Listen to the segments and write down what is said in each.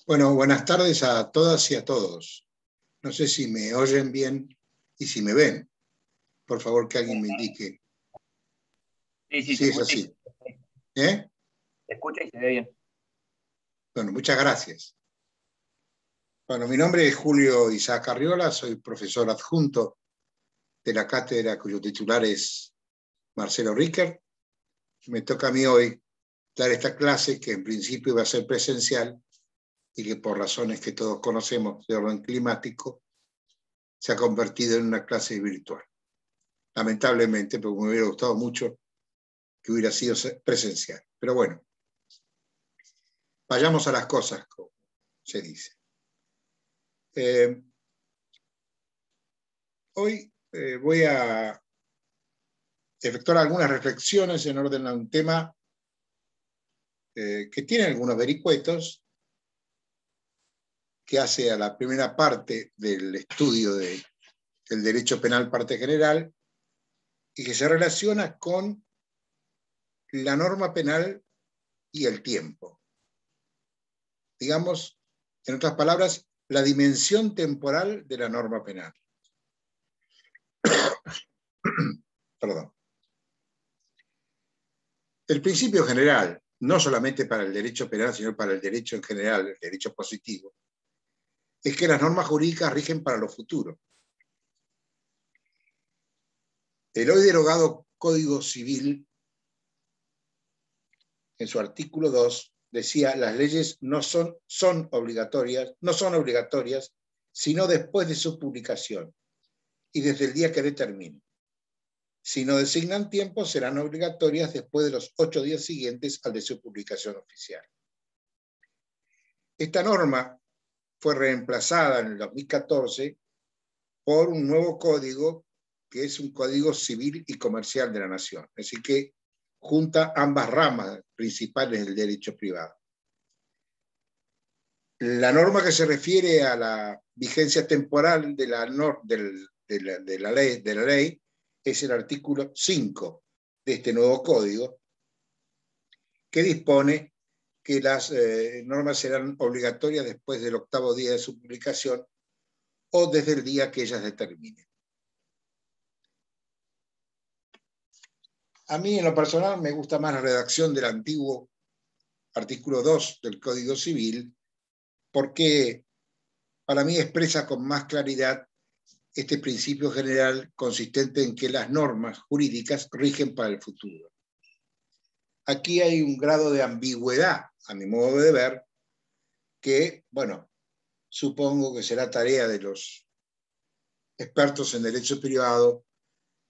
Bueno, buenas tardes a todas y a todos. No sé si me oyen bien y si me ven. Por favor, que alguien me indique Sí, si es así. se escucha y se ve bien. Bueno, muchas gracias. Bueno, mi nombre es Julio Isaac Arriola, soy profesor adjunto de la cátedra cuyo titular es Marcelo Ricker. Me toca a mí hoy dar esta clase que en principio iba a ser presencial y que por razones que todos conocemos de orden climático se ha convertido en una clase virtual. Lamentablemente, porque me hubiera gustado mucho que hubiera sido presencial. Pero bueno, vayamos a las cosas, como se dice. Hoy voy a efectuar algunas reflexiones en orden a un tema que tiene algunos vericuetos, que hace a la primera parte del estudio del derecho penal parte general y que se relaciona con la norma penal y el tiempo. Digamos, en otras palabras, la dimensión temporal de la norma penal. Perdón. El principio general, no solamente para el derecho penal, sino para el derecho en general, el derecho positivo, es que las normas jurídicas rigen para lo futuro. El hoy derogado Código Civil, en su artículo 2, decía: las leyes no son obligatorias, sino después de su publicación y desde el día que determine. Si no designan tiempo, serán obligatorias después de los 8 días siguientes al de su publicación oficial. Esta norma fue reemplazada en el 2014 por un nuevo código, que es un Código Civil y Comercial de la Nación. Así que junta ambas ramas principales del derecho privado. La norma que se refiere a la vigencia temporal de la ley es el artículo 5 de este nuevo código, que dispone que las normas serán obligatorias después del 8º día de su publicación o desde el día que ellas determinen. A mí, en lo personal, me gusta más la redacción del antiguo artículo 2 del Código Civil, porque para mí expresa con más claridad este principio general consistente en que las normas jurídicas rigen para el futuro. Aquí hay un grado de ambigüedad, a mi modo de ver, que, bueno, supongo que será tarea de los expertos en derecho privado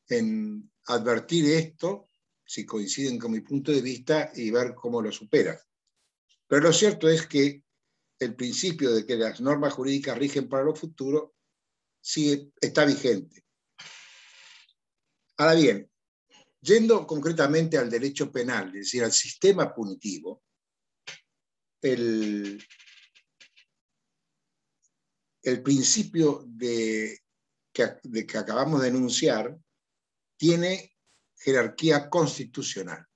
en advertir esto, si coinciden con mi punto de vista, y ver cómo lo supera. Pero lo cierto es que el principio de que las normas jurídicas rigen para lo futuro sí está vigente. Ahora bien, yendo concretamente al derecho penal, es decir, al sistema punitivo, el principio que acabamos de enunciar tiene jerarquía constitucional.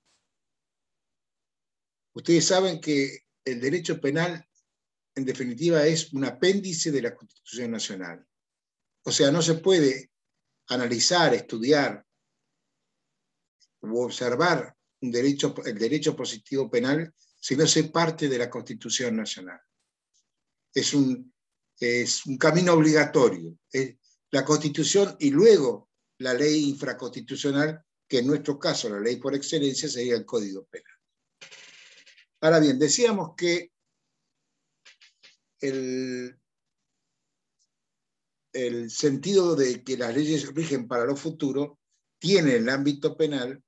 Ustedes saben que el derecho penal, en definitiva, es un apéndice de la Constitución Nacional. O sea, no se puede analizar, estudiar u observar el derecho positivo penal si no se parte de la Constitución Nacional. Es un camino obligatorio. La Constitución y luego la ley infraconstitucional, que en nuestro caso la ley por excelencia sería el Código Penal. Ahora bien, decíamos que el sentido de que las leyes rigen para lo futuro tiene en el ámbito penal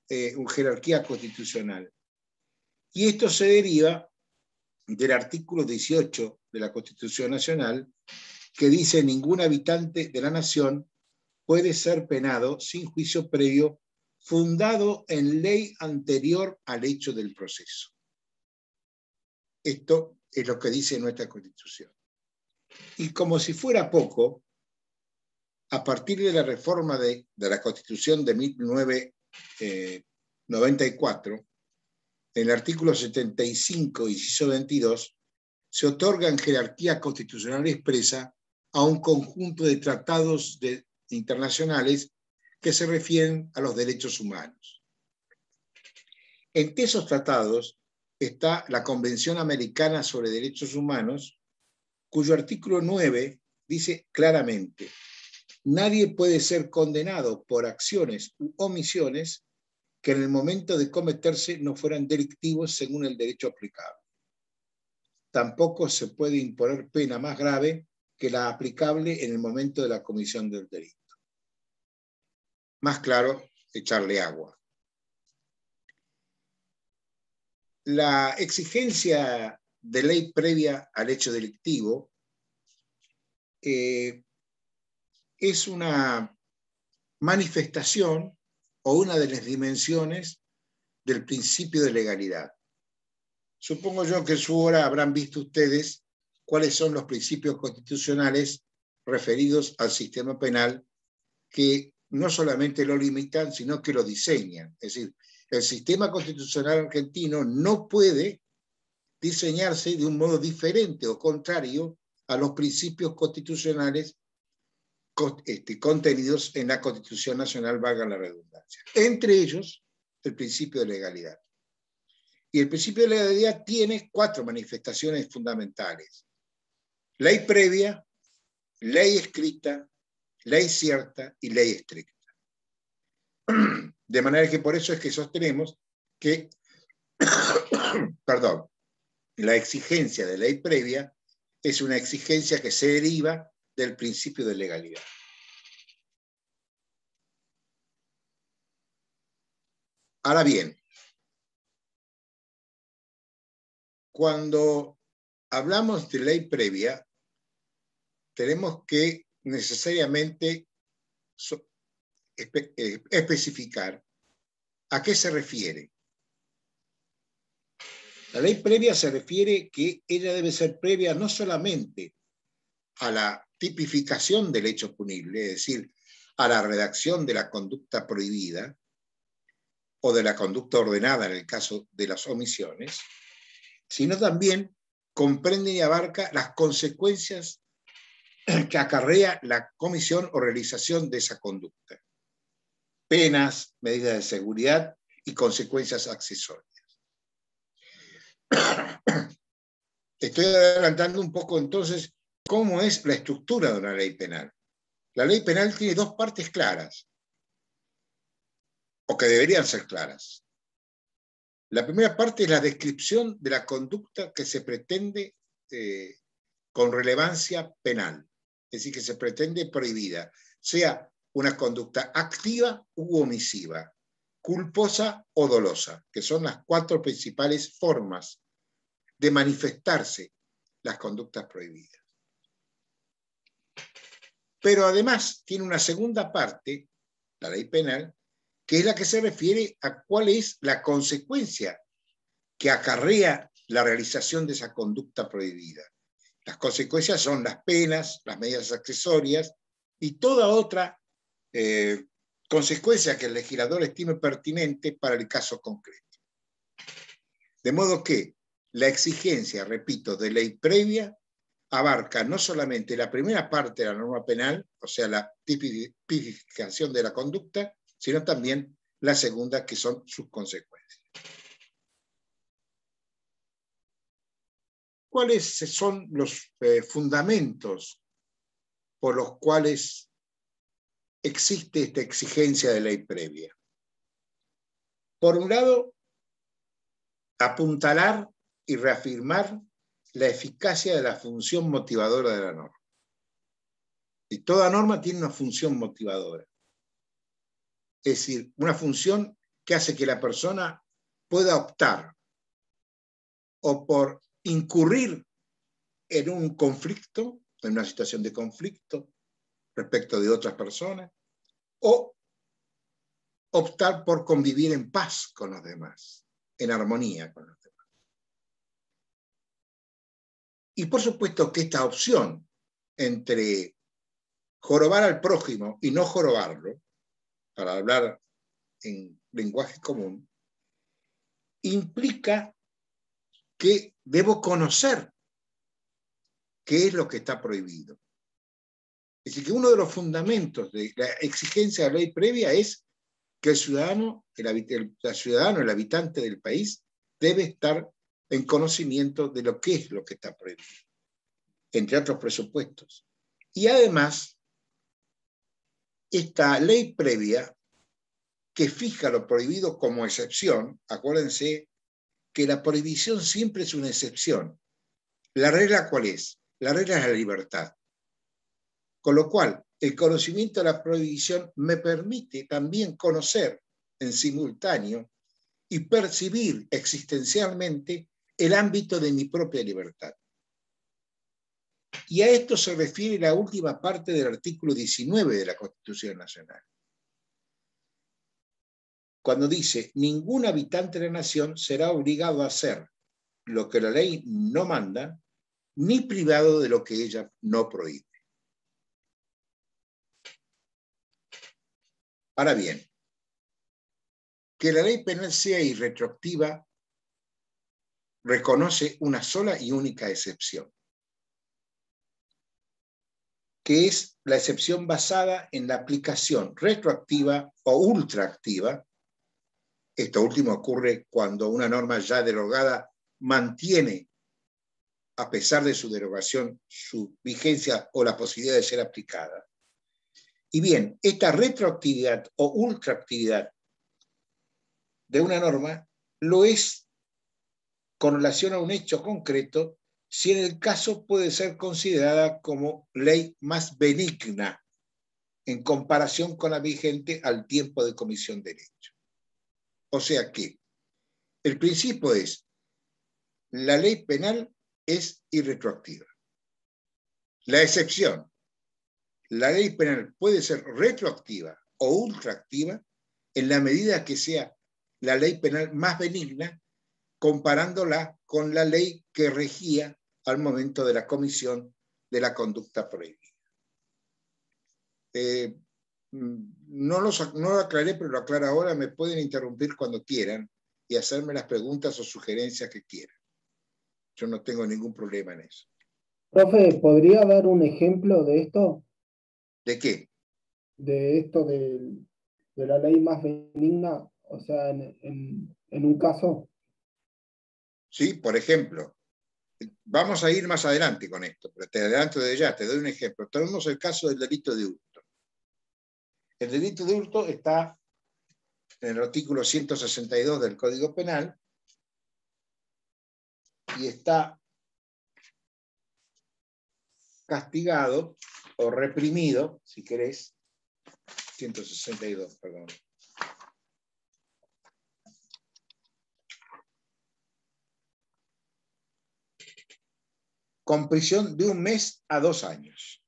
una jerarquía constitucional. Y esto se deriva del artículo 18 de la Constitución Nacional, que dice: ningún habitante de la nación puede ser penado sin juicio previo fundado en ley anterior al hecho del proceso. Esto es lo que dice nuestra Constitución. Y como si fuera poco, a partir de la reforma de la Constitución de 1994, en el artículo 75, inciso 22, se otorga en jerarquía constitucional expresa a un conjunto de tratados internacionales que se refieren a los derechos humanos. Entre esos tratados está la Convención Americana sobre Derechos Humanos, cuyo artículo 9 dice claramente: nadie puede ser condenado por acciones u omisiones que en el momento de cometerse no fueran delictivos según el derecho aplicable. Tampoco se puede imponer pena más grave que la aplicable en el momento de la comisión del delito. Más claro, echarle agua. La exigencia de ley previa al hecho delictivo es una manifestación o una de las dimensiones del principio de legalidad. Supongo yo que en su hora habrán visto ustedes cuáles son los principios constitucionales referidos al sistema penal que no solamente lo limitan, sino que lo diseñan. Es decir, el sistema constitucional argentino no puede diseñarse de un modo diferente o contrario a los principios constitucionales contenidos en la Constitución Nacional, valga la redundancia. Entre ellos, el principio de legalidad. Y el principio de legalidad tiene 4 manifestaciones fundamentales: ley previa, ley escrita, ley cierta y ley estricta. De manera que por eso es que sostenemos que perdón, la exigencia de ley previa es una exigencia que se deriva del principio de legalidad. Ahora bien, cuando hablamos de ley previa, tenemos que necesariamente especificar a qué se refiere. La ley previa se refiere que ella debe ser previa no solamente a la tipificación del hecho punible, es decir, a la redacción de la conducta prohibida o de la conducta ordenada en el caso de las omisiones, sino también comprende y abarca las consecuencias que acarrea la comisión o realización de esa conducta: penas, medidas de seguridad y consecuencias accesorias. Estoy adelantando un poco entonces cómo es la estructura de una ley penal. La ley penal tiene 2 partes claras, o que deberían ser claras. La primera parte es la descripción de la conducta que se pretende con relevancia penal, es decir, que se pretende prohibida, sea una conducta activa u omisiva, culposa o dolosa, que son las 4 principales formas de manifestarse las conductas prohibidas. Pero además tiene una segunda parte, la ley penal, que es la que se refiere a cuál es la consecuencia que acarrea la realización de esa conducta prohibida. Las consecuencias son las penas, las medidas accesorias y toda otra consecuencia que el legislador estime pertinente para el caso concreto. De modo que la exigencia, repito, de ley previa abarca no solamente la primera parte de la norma penal, o sea, la tipificación de la conducta, sino también la segunda, que son sus consecuencias. ¿Cuáles son los fundamentos por los cuales existe esta exigencia de ley previa? Por un lado, apuntalar y reafirmar la eficacia de la función motivadora de la norma. Y toda norma tiene una función motivadora. Es decir, una función que hace que la persona pueda optar o por incurrir en un conflicto, en una situación de conflicto respecto de otras personas, o optar por convivir en paz con los demás, en armonía con los demás. Y por supuesto que esta opción entre jorobar al prójimo y no jorobarlo, para hablar en lenguaje común, implica que debo conocer qué es lo que está prohibido. Es decir, que uno de los fundamentos de la exigencia de la ley previa es que el ciudadano, el habitante del país, debe estar en conocimiento de lo que es lo que está prohibido, entre otros presupuestos. Y además, esta ley previa que fija lo prohibido como excepción, acuérdense que la prohibición siempre es una excepción. ¿La regla cuál es? La regla es la libertad. Con lo cual, el conocimiento de la prohibición me permite también conocer en simultáneo y percibir existencialmente el ámbito de mi propia libertad. Y a esto se refiere la última parte del artículo 19 de la Constitución Nacional. Cuando dice, ningún habitante de la nación será obligado a hacer lo que la ley no manda, ni privado de lo que ella no prohíbe. Ahora bien, que la ley penal sea irretroactiva reconoce una sola y única excepción, que es la excepción basada en la aplicación retroactiva o ultraactiva. Esto último ocurre cuando una norma ya derogada mantiene, a pesar de su derogación, su vigencia o la posibilidad de ser aplicada. Y bien, esta retroactividad o ultraactividad de una norma lo es con relación a un hecho concreto si en el caso puede ser considerada como ley más benigna en comparación con la vigente al tiempo de comisión del hecho. O sea que el principio es, la ley penal es irretroactiva. La excepción, la ley penal puede ser retroactiva o ultraactiva en la medida que sea la ley penal más benigna, comparándola con la ley que regía al momento de la comisión de la conducta prohibida. No lo aclaré, pero lo aclaro ahora. Me pueden interrumpir cuando quieran y hacerme las preguntas o sugerencias que quieran. Yo no tengo ningún problema en eso. Profe, ¿podría dar un ejemplo de esto? ¿De qué? De esto de la ley más benigna, o sea, en un caso. Sí, por ejemplo, vamos a ir más adelante con esto, pero te adelanto de ya, te doy un ejemplo. Tenemos el caso del delito de hurto. El delito de hurto está en el artículo 162 del Código Penal y está castigado o reprimido, si querés, 162, perdón. Con prisión de 1 mes a 2 años.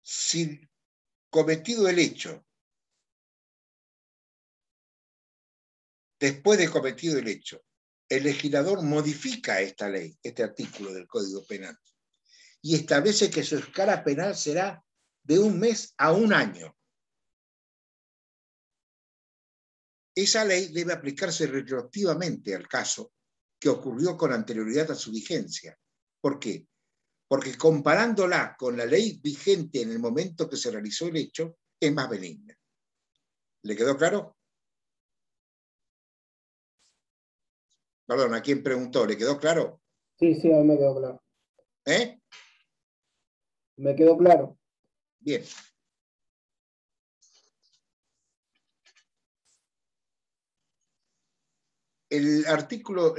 Si cometido el hecho, después de cometido el hecho, el legislador modifica esta ley, este artículo del Código Penal, y establece que su escala penal será de 1 mes a 1 año. Esa ley debe aplicarse retroactivamente al caso que ocurrió con anterioridad a su vigencia. ¿Por qué? Porque comparándola con la ley vigente en el momento que se realizó el hecho, es más benigna. ¿Le quedó claro? Perdón, ¿a quién preguntó? ¿Le quedó claro? Sí, sí, a mí me quedó claro. ¿Eh? Me quedó claro. Bien. El artículo,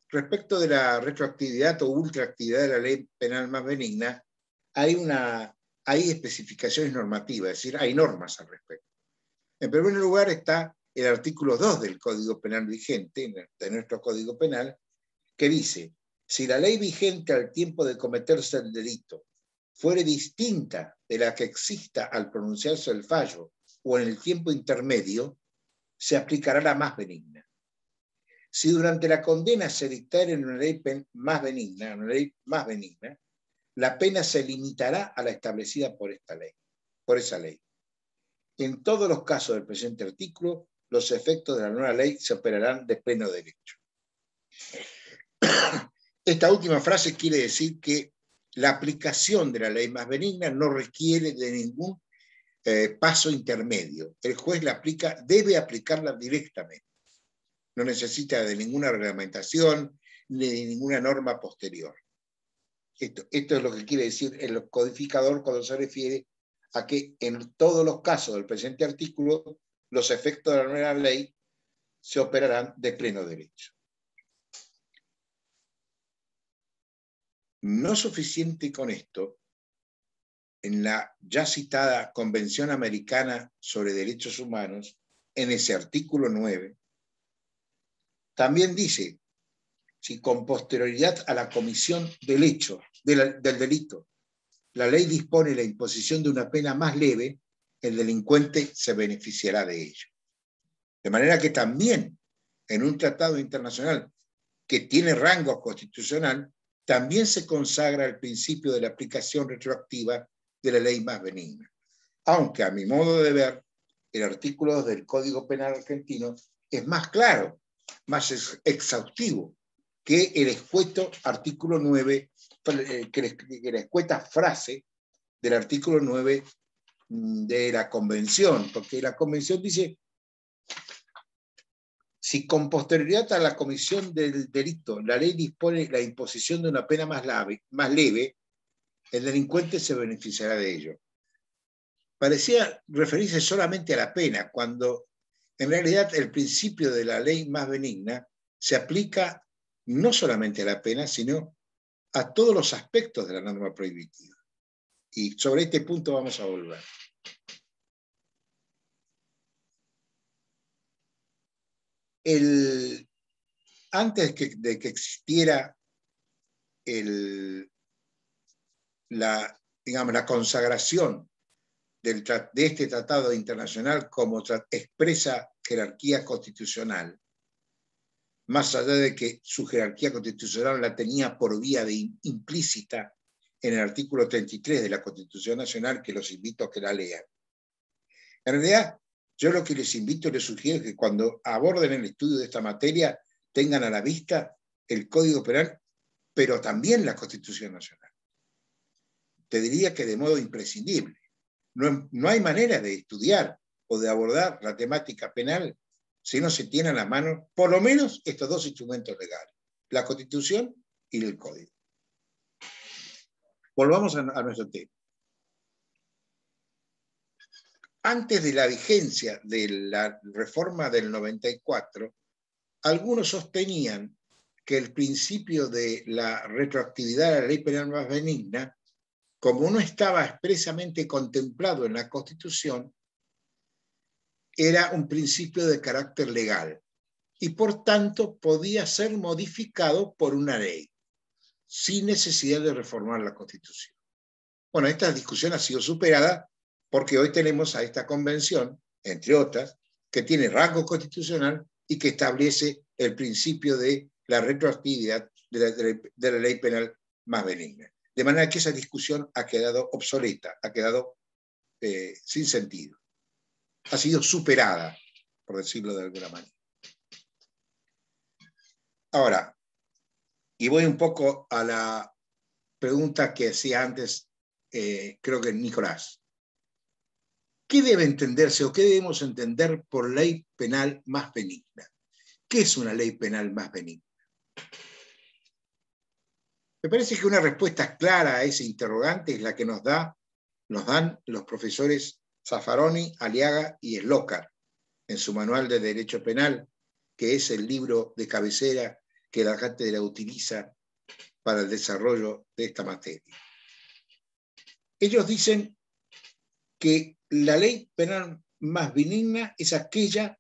respecto de la retroactividad o ultraactividad de la ley penal más benigna, hay especificaciones normativas, es decir, hay normas al respecto. En primer lugar está el artículo 2 del Código Penal vigente, de nuestro Código Penal, que dice, si la ley vigente al tiempo de cometerse el delito fuere distinta de la que exista al pronunciarse el fallo o en el tiempo intermedio, se aplicará la más benigna. Si durante la condena se dictare una ley más benigna, la pena se limitará a la establecida por esa ley. En todos los casos del presente artículo, los efectos de la nueva ley se operarán de pleno derecho. Esta última frase quiere decir que la aplicación de la ley más benigna no requiere de ningún paso intermedio. El juez la aplica, debe aplicarla directamente. No necesita de ninguna reglamentación ni de ninguna norma posterior. Esto es lo que quiere decir el codificador cuando se refiere a que en todos los casos del presente artículo los efectos de la nueva ley se operarán de pleno derecho. No suficiente con esto, en la ya citada Convención Americana sobre Derechos Humanos, en ese artículo 9, también dice, si con posterioridad a la comisión del hecho, del delito, la ley dispone la imposición de una pena más leve, el delincuente se beneficiará de ello. De manera que también en un tratado internacional que tiene rango constitucional, también se consagra el principio de la aplicación retroactiva de la ley más benigna. Aunque a mi modo de ver, el artículo 2 del Código Penal argentino es más claro, más exhaustivo que el escueto artículo 9, que la escueta frase del artículo 9 de la Convención, porque la Convención dice, si con posterioridad a la comisión del delito la ley dispone la imposición de una pena más leve, el delincuente se beneficiará de ello. Parecía referirse solamente a la pena, cuando en realidad el principio de la ley más benigna se aplica no solamente a la pena, sino a todos los aspectos de la norma prohibitiva. Y sobre este punto vamos a volver. Antes de que existiera la consagración de este tratado internacional como expresa jerarquía constitucional, más allá de que su jerarquía constitucional la tenía por vía de implícita en el artículo 33 de la Constitución Nacional, que los invito a que la lean. En realidad, yo lo que les invito y les sugiero es que cuando aborden el estudio de esta materia tengan a la vista el Código Penal, pero también la Constitución Nacional. Te diría que de modo imprescindible. No hay manera de estudiar o de abordar la temática penal si no se tiene a la mano por lo menos estos dos instrumentos legales, la Constitución y el Código. Volvamos a nuestro tema. Antes de la vigencia de la reforma del 94, algunos sostenían que el principio de la retroactividad de la ley penal más benigna, como no estaba expresamente contemplado en la Constitución, era un principio de carácter legal y por tanto podía ser modificado por una ley, sin necesidad de reformar la Constitución. Bueno, esta discusión ha sido superada porque hoy tenemos a esta convención, entre otras, que tiene rango constitucional y que establece el principio de la retroactividad de la ley penal más benigna. De manera que esa discusión ha quedado obsoleta, ha quedado sin sentido. Ha sido superada, por decirlo de alguna manera. Ahora, y voy un poco a la pregunta que hacía antes, creo que Nicolás. ¿Qué debe entenderse o qué debemos entender por ley penal más benigna? ¿Qué es una ley penal más benigna? Me parece que una respuesta clara a ese interrogante es la que nos dan los profesores Zaffaroni, Aliaga y Slokar en su manual de Derecho Penal, que es el libro de cabecera que la cátedra utiliza para el desarrollo de esta materia. Ellos dicen que la ley penal más benigna es aquella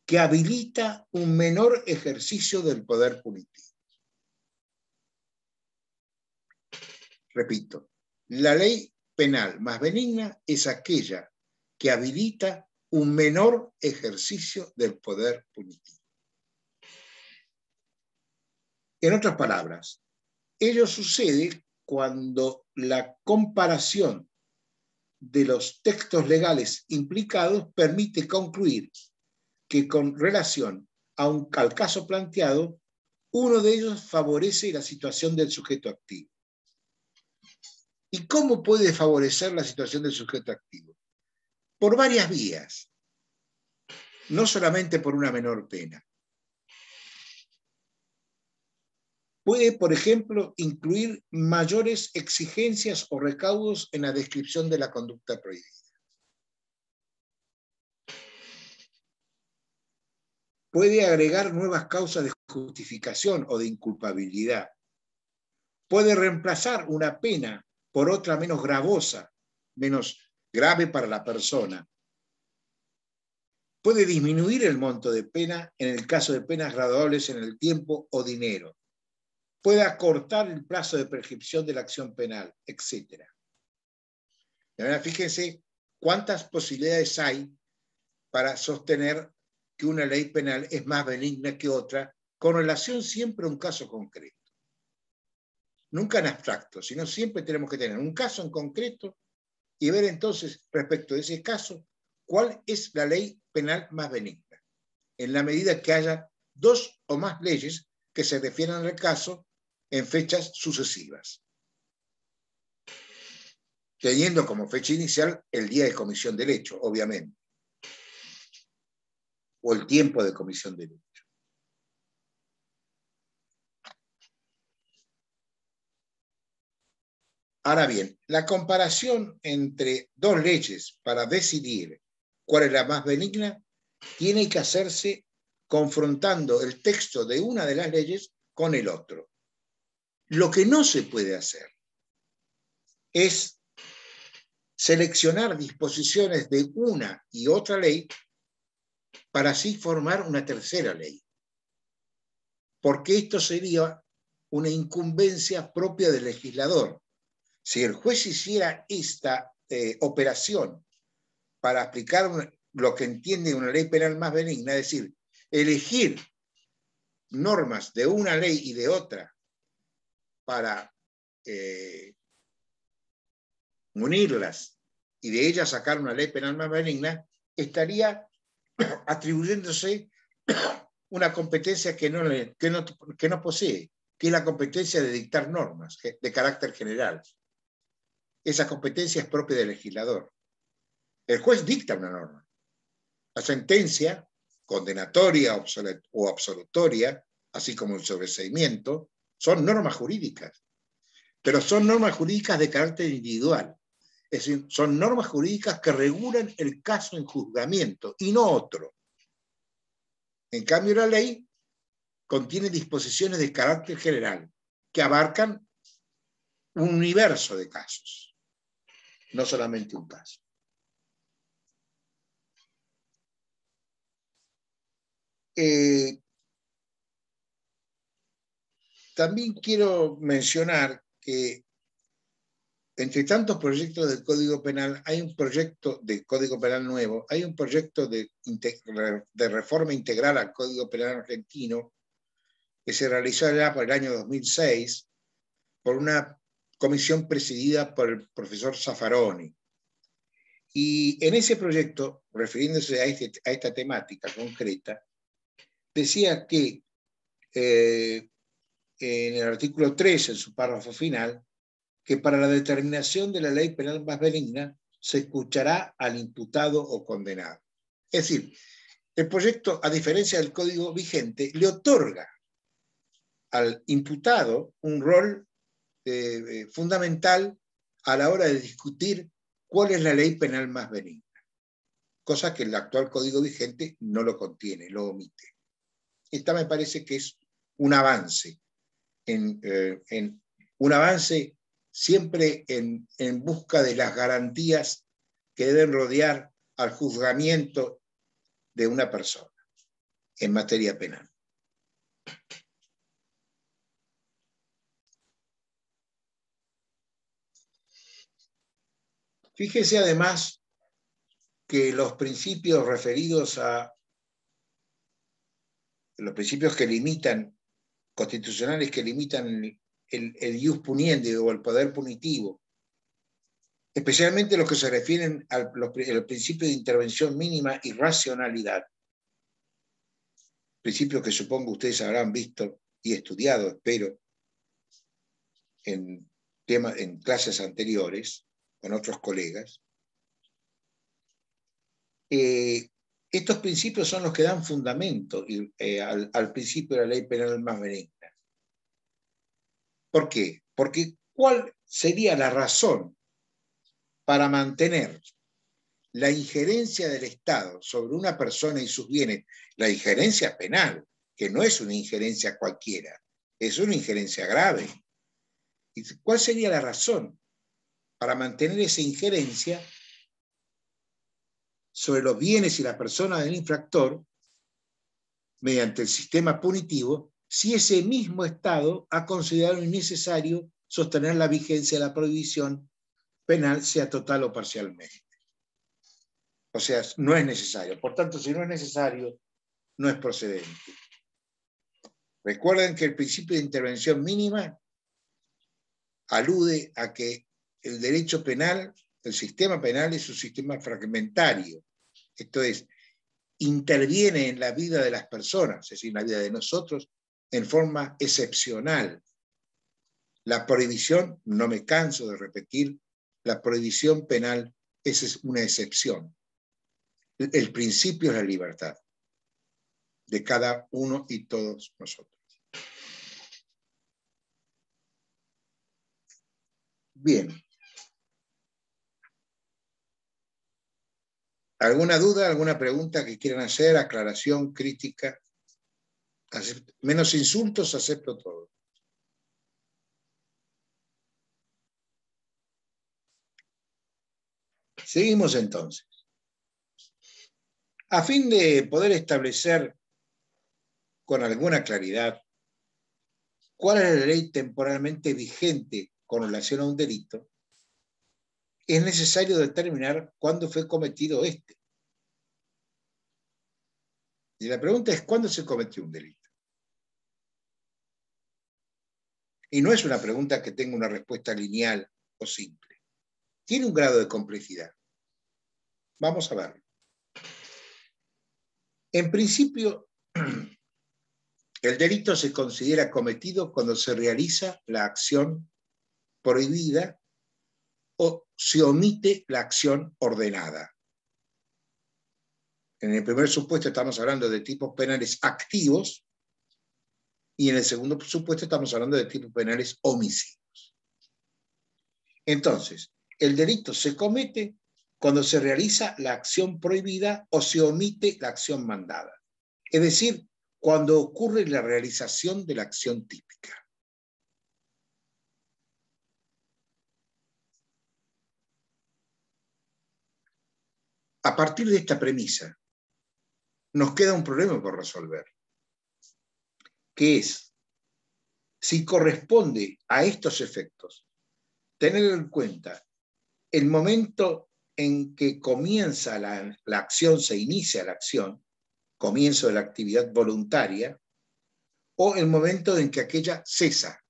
que habilita un menor ejercicio del poder punitivo. Repito, la ley penal más benigna es aquella que habilita un menor ejercicio del poder punitivo. En otras palabras, ello sucede cuando la comparación de los textos legales implicados permite concluir que con relación al caso planteado Uno de ellos favorece la situación del sujeto activo. ¿Y cómo puede favorecer la situación del sujeto activo? Por varias vías, no solamente por una menor pena. Puede, por ejemplo, incluir mayores exigencias o recaudos en la descripción de la conducta prohibida. Puede agregar nuevas causas de justificación o de inculpabilidad. Puede reemplazar una pena por otra menos gravosa, menos grave para la persona. Puede disminuir el monto de pena en el caso de penas graduables en el tiempo o dinero. Puede acortar el plazo de prescripción de la acción penal, etc. Y ahora fíjense cuántas posibilidades hay para sostener que una ley penal es más benigna que otra, con relación siempre a un caso concreto. Nunca en abstracto, sino siempre tenemos que tener un caso en concreto y ver entonces, respecto de ese caso, cuál es la ley penal más benigna, en la medida que haya dos o más leyes que se refieran al caso en fechas sucesivas, teniendo como fecha inicial el día de comisión del hecho, obviamente, o el tiempo de comisión del hecho. Ahora bien, la comparación entre dos leyes para decidir cuál es la más benigna tiene que hacerse confrontando el texto de una de las leyes con el otro. Lo que no se puede hacer es seleccionar disposiciones de una y otra ley para así formar una tercera ley, porque esto sería una incumbencia propia del legislador. Si el juez hiciera esta operación para aplicar lo que entiende una ley penal más benigna, es decir, elegir normas de una ley y de otra para unirlas y de ellas sacar una ley penal más benigna, estaría atribuyéndose una competencia que no posee, que es la competencia de dictar normas de carácter general. Esa competencia es propia del legislador. El juez dicta una norma. La sentencia, condenatoria o absolutoria, así como el sobreseimiento, son normas jurídicas. Pero son normas jurídicas de carácter individual. Es decir, son normas jurídicas que regulan el caso en juzgamiento y no otro. En cambio, la ley contiene disposiciones de carácter general que abarcan un universo de casos, no solamente un caso. También quiero mencionar que entre tantos proyectos del Código Penal, hay un proyecto de Código Penal nuevo, hay un proyecto de reforma integral al Código Penal argentino que se realizó ya por el año 2006 por una comisión presidida por el profesor Zaffaroni. Y en ese proyecto, refiriéndose a esta temática concreta, decía que en el artículo 3, en su párrafo final, que para la determinación de la ley penal más benigna se escuchará al imputado o condenado. Es decir, el proyecto, a diferencia del código vigente, le otorga al imputado un rol fundamental a la hora de discutir cuál es la ley penal más benigna, cosa que el actual código vigente no lo contiene, lo omite. Esta me parece que es un avance, un avance siempre en busca de las garantías que deben rodear al juzgamiento de una persona en materia penal. Fíjese además que los principios referidos a los principios que limitan, constitucionales que limitan el ius puniendi o el poder punitivo, especialmente los que se refieren al principio de intervención mínima y racionalidad, principios que supongo ustedes habrán visto y estudiado, espero, en clases anteriores, con otros colegas, estos principios son los que dan fundamento al principio de la ley penal más benigna. ¿Por qué? Porque ¿cuál sería la razón para mantener la injerencia del Estado sobre una persona y sus bienes? La injerencia penal, que no es una injerencia cualquiera, es una injerencia grave. ¿Y cuál sería la razón para mantener esa injerencia sobre los bienes y la persona del infractor mediante el sistema punitivo, si ese mismo Estado ha considerado innecesario sostener la vigencia de la prohibición penal, sea total o parcialmente? O sea, no es necesario. Por tanto, si no es necesario, no es procedente. Recuerden que el principio de intervención mínima alude a que el derecho penal, el sistema penal es un sistema fragmentario. Esto es, interviene en la vida de las personas, es decir, en la vida de nosotros, en forma excepcional. La prohibición, no me canso de repetir, la prohibición penal es una excepción. El principio es la libertad de cada uno y todos nosotros. Bien. ¿Alguna duda, alguna pregunta que quieran hacer? Aclaración, crítica. Menos insultos, acepto todo. Seguimos entonces. A fin de poder establecer con alguna claridad cuál es la ley temporalmente vigente con relación a un delito, es necesario determinar cuándo fue cometido este. Y la pregunta es, ¿cuándo se cometió un delito? Y no es una pregunta que tenga una respuesta lineal o simple. Tiene un grado de complejidad. Vamos a verlo. En principio, el delito se considera cometido cuando se realiza la acción prohibida o se omite la acción ordenada. En el primer supuesto estamos hablando de tipos penales activos y en el segundo supuesto estamos hablando de tipos penales omisivos. Entonces, el delito se comete cuando se realiza la acción prohibida o se omite la acción mandada. Es decir, cuando ocurre la realización de la acción típica. A partir de esta premisa, nos queda un problema por resolver, que es, si corresponde a estos efectos, tener en cuenta el momento en que comienza la acción, se inicia la acción, comienzo de la actividad voluntaria, o el momento en que aquella cesa,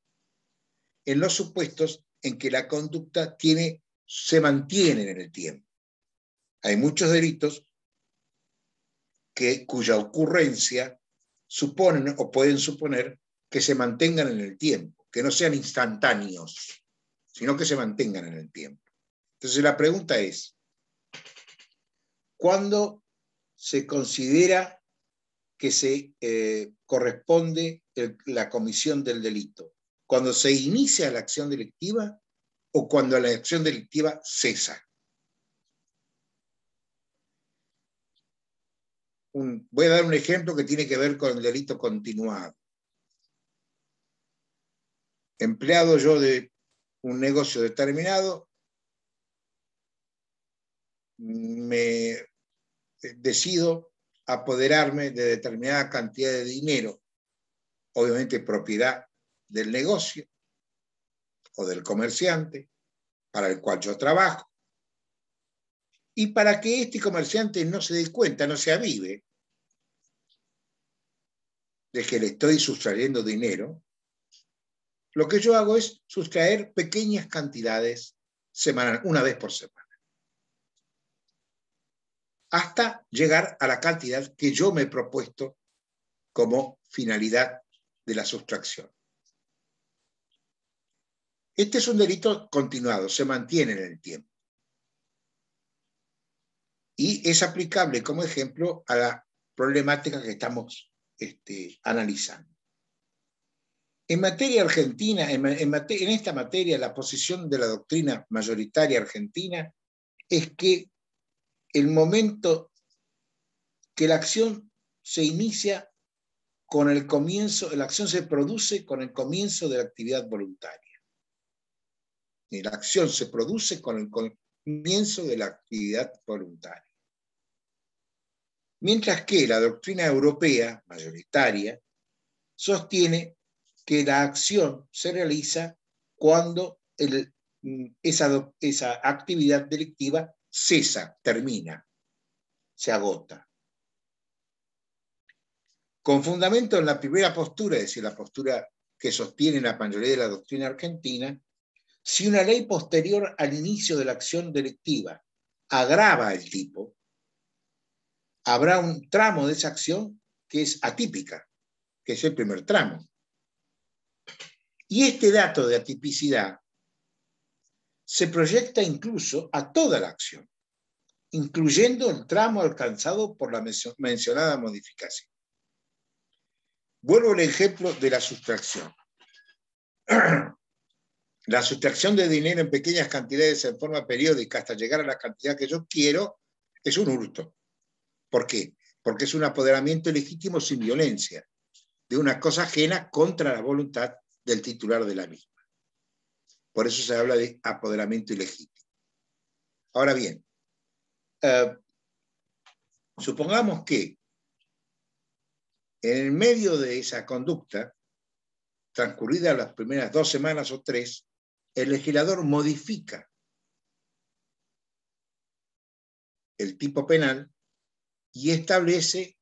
en los supuestos en que la conducta se mantiene en el tiempo. Hay muchos delitos cuya ocurrencia suponen o pueden suponer que se mantengan en el tiempo, que no sean instantáneos, sino que se mantengan en el tiempo. Entonces la pregunta es, ¿cuándo se considera que se corresponde la comisión del delito? ¿Cuando se inicia la acción delictiva o cuando la acción delictiva cesa? Voy a dar un ejemplo que tiene que ver con el delito continuado. Empleado yo de un negocio determinado, me decido apoderarme de determinada cantidad de dinero, obviamente propiedad del negocio o del comerciante para el cual yo trabajo. Y para que este comerciante no se dé cuenta, no se avive de que le estoy sustrayendo dinero, lo que yo hago es sustraer pequeñas cantidades semanal, una vez por semana, hasta llegar a la cantidad que yo me he propuesto como finalidad de la sustracción. Este es un delito continuado, se mantiene en el tiempo. Y es aplicable como ejemplo a la problemática que estamos analizando. En materia argentina, en esta materia, la posición de la doctrina mayoritaria argentina es que el momento que la acción se inicia con el comienzo, la acción se produce con el comienzo de la actividad voluntaria. Y la acción se produce con el comienzo de la actividad voluntaria. Mientras que la doctrina europea mayoritaria sostiene que la acción se realiza cuando esa actividad delictiva cesa, termina, se agota. Con fundamento en la primera postura, es decir, la postura que sostiene la mayoría de la doctrina argentina, si una ley posterior al inicio de la acción delictiva agrava el tipo, habrá un tramo de esa acción que es atípica, que es el primer tramo. Y este dato de atipicidad se proyecta incluso a toda la acción, incluyendo el tramo alcanzado por la mencionada modificación. Vuelvo al ejemplo de la sustracción. La sustracción de dinero en pequeñas cantidades en forma periódica hasta llegar a la cantidad que yo quiero es un hurto. ¿Por qué? Porque es un apoderamiento ilegítimo sin violencia de una cosa ajena contra la voluntad del titular de la misma. Por eso se habla de apoderamiento ilegítimo. Ahora bien, supongamos que en el medio de esa conducta, transcurridas las primeras 2 semanas o 3, el legislador modifica el tipo penal y establece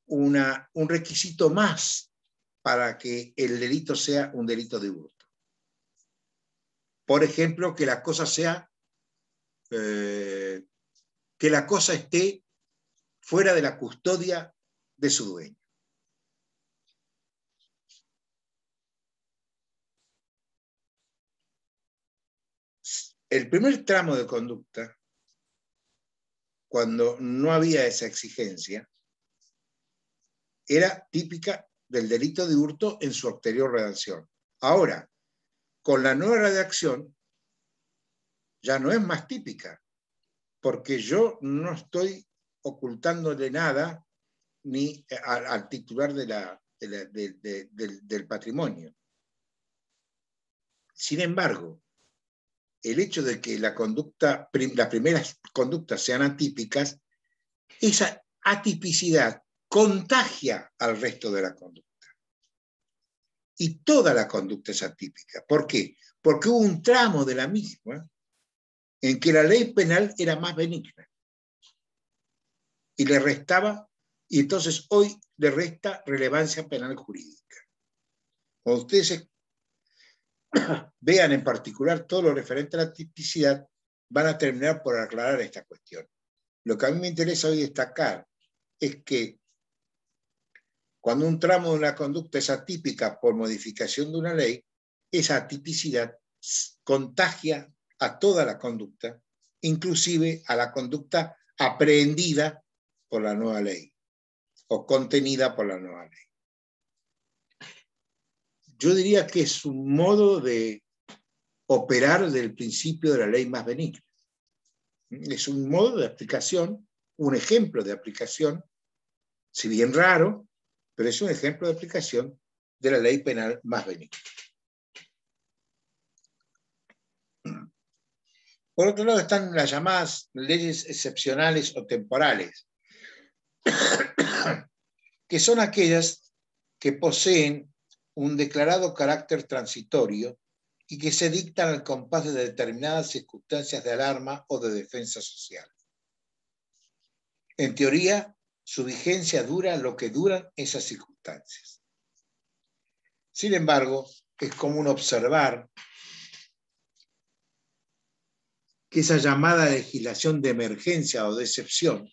un requisito más para que el delito sea un delito de hurto. Por ejemplo, que la cosa sea, que la cosa esté fuera de la custodia de su dueño. El primer tramo de conducta, cuando no había esa exigencia, era típica del delito de hurto en su anterior redacción. Ahora, con la nueva redacción, ya no es más típica, porque yo no estoy ocultándole nada ni al titular del patrimonio. Sin embargo, el hecho de que las primeras conductas sean atípicas, esa atipicidad contagia al resto de la conducta. Y toda la conducta es atípica. ¿Por qué? Porque hubo un tramo de la misma en que la ley penal era más benigna y le restaba, y entonces hoy le resta relevancia penal jurídica. Cuando ustedes vean en particular todo lo referente a la tipicidad, van a terminar por aclarar esta cuestión. Lo que a mí me interesa hoy destacar es que cuando un tramo de una conducta es atípica por modificación de una ley, esa atipicidad contagia a toda la conducta, inclusive a la conducta aprehendida por la nueva ley o contenida por la nueva ley. Yo diría que es un modo de operar del principio de la ley más benigna. Es un modo de aplicación, un ejemplo de aplicación, si bien raro, pero es un ejemplo de aplicación de la ley penal más benigna. Por otro lado están las llamadas leyes excepcionales o temporales, que son aquellas que poseen un declarado carácter transitorio y que se dictan al compás de determinadas circunstancias de alarma o de defensa social. En teoría, su vigencia dura lo que duran esas circunstancias. Sin embargo, es común observar que esa llamada legislación de emergencia o de excepción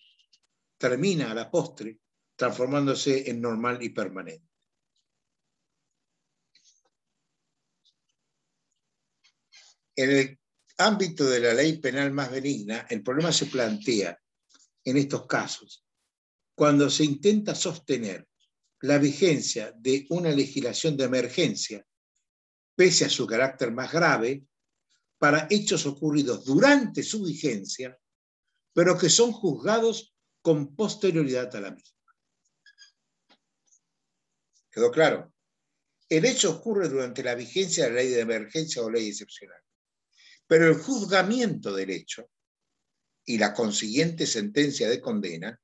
termina a la postre transformándose en normal y permanente. En el ámbito de la ley penal más benigna, el problema se plantea en estos casos cuando se intenta sostener la vigencia de una legislación de emergencia, pese a su carácter más grave, para hechos ocurridos durante su vigencia, pero que son juzgados con posterioridad a la misma. ¿Quedó claro? El hecho ocurre durante la vigencia de la ley de emergencia o ley excepcional, pero el juzgamiento del hecho y la consiguiente sentencia de condena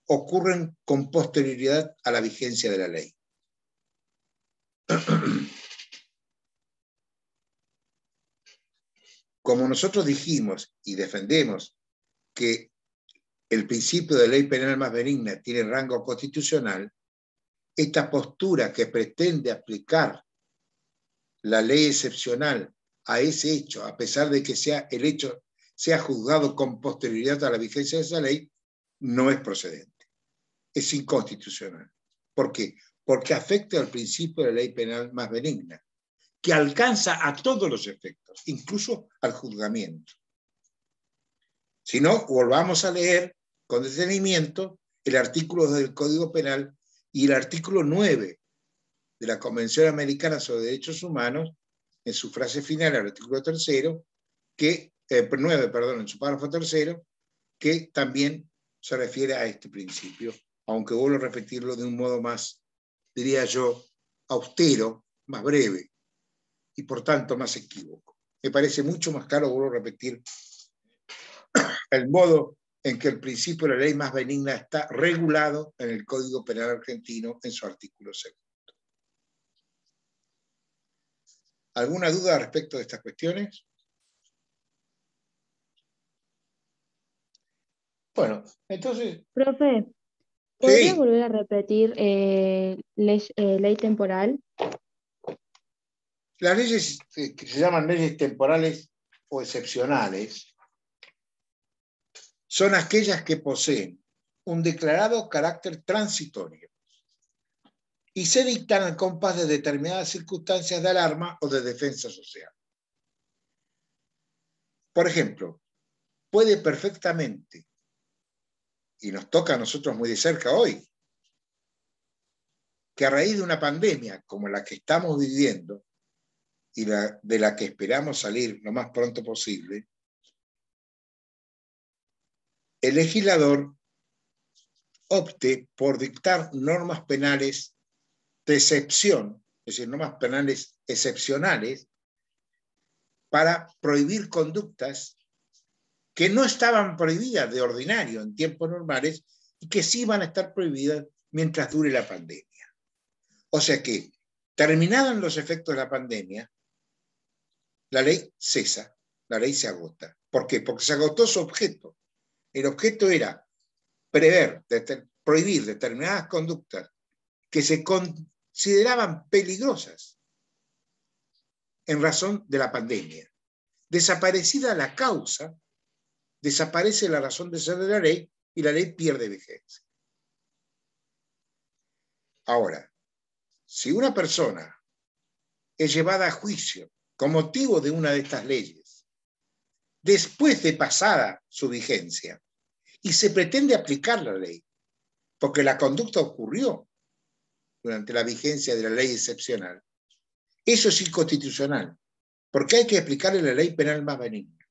ocurren con posterioridad a la vigencia de la ley. Como nosotros dijimos y defendemos que el principio de ley penal más benigna tiene rango constitucional, esta postura que pretende aplicar la ley excepcional a ese hecho, a pesar de que el hecho sea juzgado con posterioridad a la vigencia de esa ley, no es procedente. Es inconstitucional. ¿Por qué? Porque afecta al principio de la ley penal más benigna, que alcanza a todos los efectos, incluso al juzgamiento. Si no, volvamos a leer con detenimiento el artículo del Código Penal y el artículo 9 de la Convención Americana sobre Derechos Humanos, en su frase final, el artículo 3, que, 9, perdón, en su párrafo 3, que también se refiere a este principio, aunque vuelvo a repetirlo de un modo más, diría yo, austero, más breve, y por tanto más equívoco. Me parece mucho más claro, vuelvo a repetir, el modo en que el principio de la ley más benigna está regulado en el Código Penal argentino en su artículo 2. ¿Alguna duda respecto de estas cuestiones? Bueno, entonces... Profe, ¿podría Sí, volver a repetir ley temporal? las leyes que se llaman leyes temporales o excepcionales son aquellas que poseen un declarado carácter transitorio y se dictan al compás de determinadas circunstancias de alarma o de defensa social. Por ejemplo, puede perfectamente, y nos toca a nosotros muy de cerca hoy, que a raíz de una pandemia como la que estamos viviendo y de la que esperamos salir lo más pronto posible, el legislador opte por dictar normas penales de excepción, es decir, normas penales excepcionales, para prohibir conductas que no estaban prohibidas de ordinario en tiempos normales y que sí van a estar prohibidas mientras dure la pandemia. O sea que, terminados los efectos de la pandemia, la ley cesa, la ley se agota. ¿Por qué? Porque se agotó su objeto. El objeto era prohibir determinadas conductas que se consideraban peligrosas en razón de la pandemia. Desaparecida la causa, desaparece la razón de ser de la ley y la ley pierde vigencia. Ahora, si una persona es llevada a juicio con motivo de una de estas leyes, después de pasada su vigencia, y se pretende aplicar la ley, porque la conducta ocurrió durante la vigencia de la ley excepcional, eso es inconstitucional, porque hay que aplicarle la ley penal más benigna.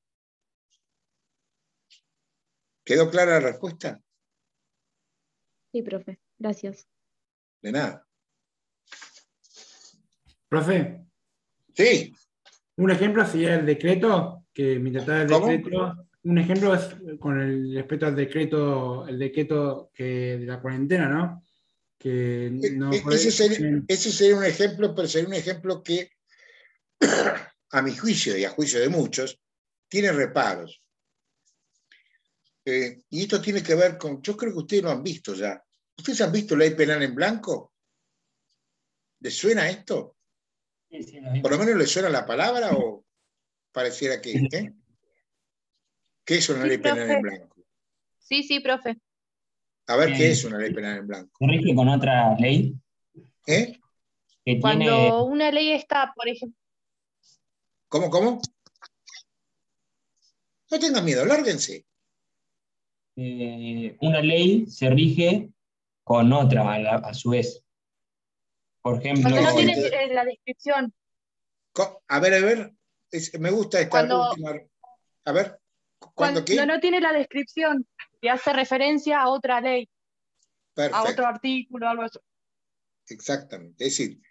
¿Quedó clara la respuesta? Sí, profe, gracias. De nada. Profe, Sí. un ejemplo sería el decreto, que mientras está el ¿Cómo? decreto, un ejemplo es con el respecto al decreto, el decreto de la cuarentena, ¿no? Que no puede. Ese sería un ejemplo, pero sería un ejemplo que, a mi juicio y a juicio de muchos, tiene reparos. Y esto tiene que ver con, yo creo que ustedes lo han visto ya. ¿Ustedes han visto ley penal en blanco? ¿Les suena esto? Sí, sí, ¿Por lo menos les suena la palabra o pareciera que... ¿Qué es una Sí, ley penal en profe. blanco? Sí, profe. A ver, ¿qué es una ley penal en blanco? Se rige con otra ley ¿Eh? que tiene. Cuando una ley está, por ejemplo, ¿Cómo? No tengan miedo, lárguense. Una ley se rige con otra a su vez. Por ejemplo, Cuando no tiene entonces, la descripción. a ver, me gusta esta Cuando, última. A ver, ¿cuándo cuando qué? no tiene la descripción y hace referencia a otra ley, a otro Perfecto, artículo, algo así. exactamente. Es decir,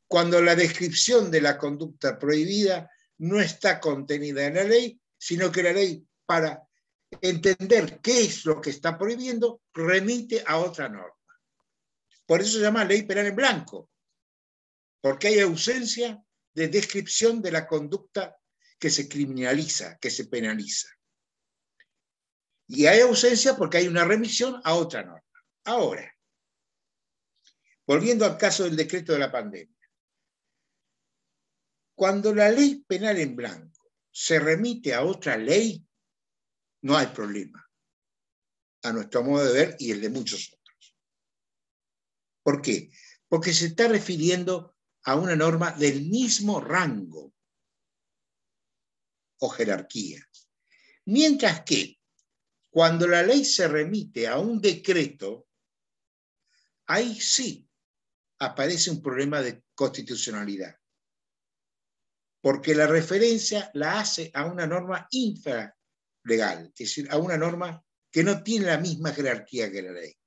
cuando la descripción de la conducta prohibida no está contenida en la ley, sino que la ley, para entender qué es lo que está prohibiendo, remite a otra norma. Por eso se llama ley penal en blanco, porque hay ausencia de descripción de la conducta que se criminaliza, que se penaliza. Y hay ausencia porque hay una remisión a otra norma. Ahora, volviendo al caso del decreto de la pandemia, cuando la ley penal en blanco se remite a otra ley, no hay problema, a nuestro modo de ver y el de muchos otros. ¿Por qué? Porque se está refiriendo a una norma del mismo rango o jerarquía. Mientras que cuando la ley se remite a un decreto, ahí sí aparece un problema de constitucionalidad, porque la referencia la hace a una norma infralegal, es decir, a una norma que no tiene la misma jerarquía que la ley.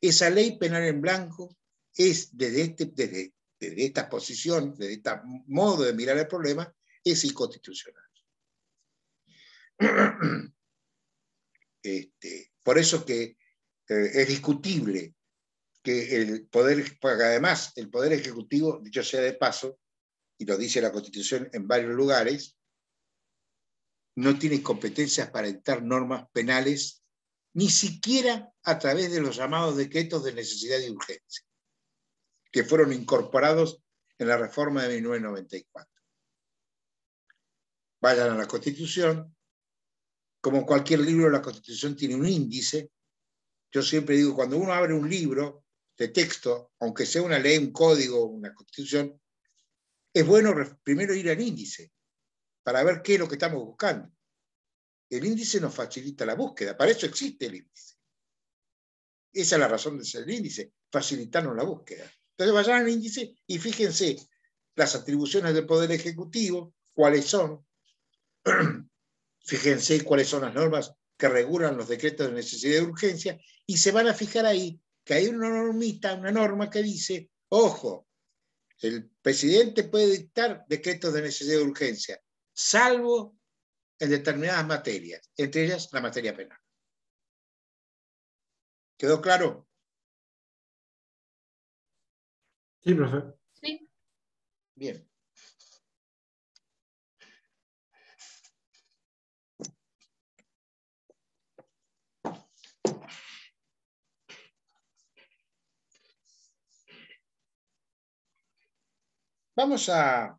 Esa ley penal en blanco es, desde esta posición, desde este modo de mirar el problema, es inconstitucional. Por eso que es discutible que el poder, porque además el poder ejecutivo, dicho sea de paso, y lo dice la Constitución en varios lugares, no tiene competencias para dictar normas penales, ni siquiera a través de los llamados decretos de necesidad y urgencia, que fueron incorporados en la reforma de 1994. Vayan a la Constitución, como cualquier libro, la Constitución tiene un índice. Yo siempre digo, cuando uno abre un libro de texto, aunque sea una ley, un código, una Constitución, es bueno primero ir al índice para ver qué es lo que estamos buscando. El índice nos facilita la búsqueda, para eso existe el índice. Esa es la razón de ser el índice, facilitarnos la búsqueda. Entonces vayan al índice y fíjense las atribuciones del Poder Ejecutivo, cuáles son, fíjense cuáles son las normas que regulan los decretos de necesidad y urgencia, y se van a fijar ahí que hay una normita, una norma que dice, ojo, el presidente puede dictar decretos de necesidad y urgencia, salvo en determinadas materias, entre ellas la materia penal. ¿Quedó claro? Sí, profe. Sí. Bien. Vamos a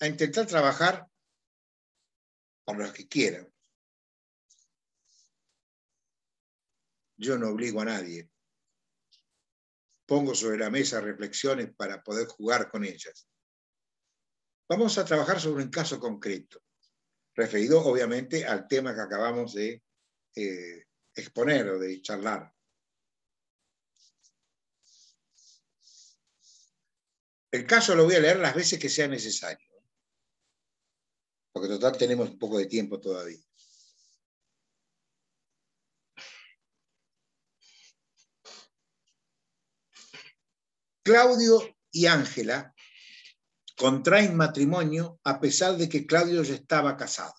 intentar trabajar por los que quieran. Yo no obligo a nadie. Pongo sobre la mesa reflexiones para poder jugar con ellas. Vamos a trabajar sobre un caso concreto, referido obviamente al tema que acabamos de exponer o de charlar. El caso lo voy a leer las veces que sea necesario, porque total tenemos un poco de tiempo todavía. Claudio y Ángela contraen matrimonio a pesar de que Claudio ya estaba casado.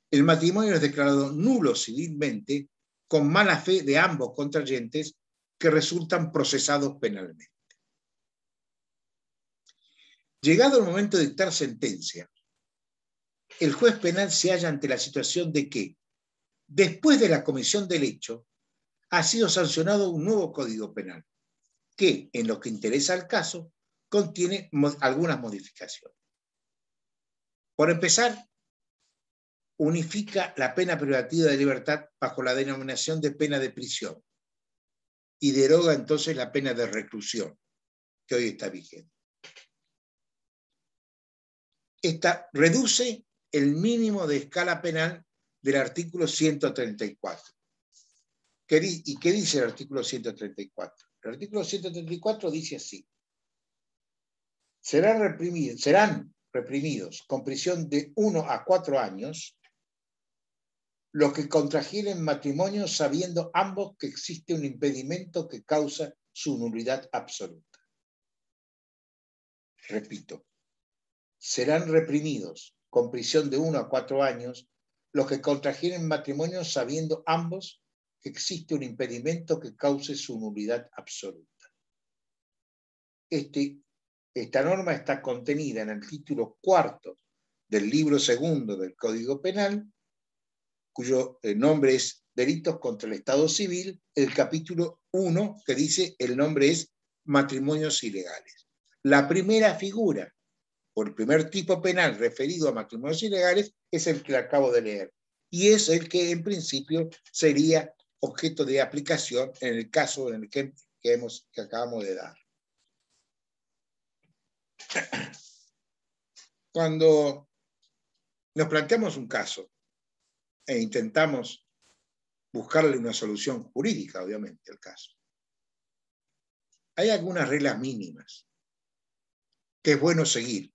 El matrimonio es declarado nulo civilmente con mala fe de ambos contrayentes que resultan procesados penalmente. Llegado el momento de dictar sentencia, el juez penal se halla ante la situación de que, después de la comisión del hecho, ha sido sancionado un nuevo Código Penal, que, en lo que interesa al caso, contiene algunas modificaciones. Por empezar, unifica la pena privativa de libertad bajo la denominación de pena de prisión y deroga entonces la pena de reclusión, que hoy está vigente. esta reduce el mínimo de escala penal del artículo 134. ¿Y qué dice el artículo 134? El artículo 134 dice así: serán reprimidos con prisión de 1 a 4 años los que contrajeren matrimonio sabiendo ambos que existe un impedimento que causa su nulidad absoluta. Repito, serán reprimidos con prisión de 1 a 4 años los que contrajeren matrimonio sabiendo ambos que existe un impedimento que cause su nulidad absoluta. Esta norma está contenida en el título 4 del libro 2 del Código Penal, cuyo nombre es Delitos contra el Estado Civil, el capítulo 1, que dice, el nombre es Matrimonios Ilegales. La primera figura, o el primer tipo penal referido a matrimonios ilegales, es el que acabo de leer, y es el que en principio sería objeto de aplicación en el caso en el que acabamos de dar. Cuando nos planteamos un caso e intentamos buscarle una solución jurídica, obviamente, al caso, hay algunas reglas mínimas que es bueno seguir,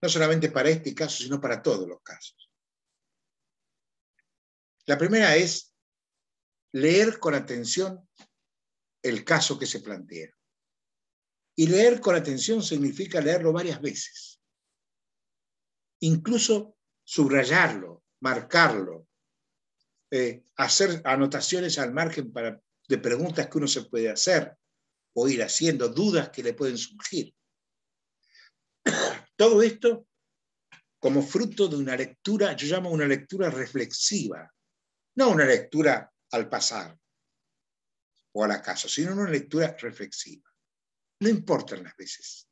no solamente para este caso, sino para todos los casos. La primera es leer con atención el caso que se plantea. Y leer con atención significa leerlo varias veces. Incluso subrayarlo, marcarlo, hacer anotaciones al margen de preguntas que uno se puede hacer o ir haciendo, dudas que le pueden surgir. Todo esto como fruto de una lectura, yo llamo una lectura reflexiva, no una lectura al pasar o al acaso, sino una lectura reflexiva. No importan las veces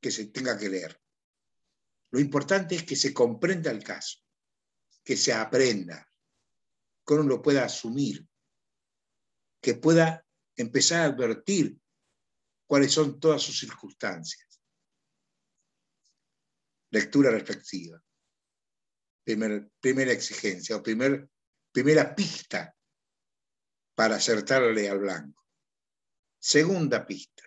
que se tenga que leer. Lo importante es que se comprenda el caso, que se aprenda, que uno lo pueda asumir, que pueda empezar a advertir cuáles son todas sus circunstancias. Lectura reflexiva. Primera exigencia o primera pista para acertarle al blanco. Segunda pista.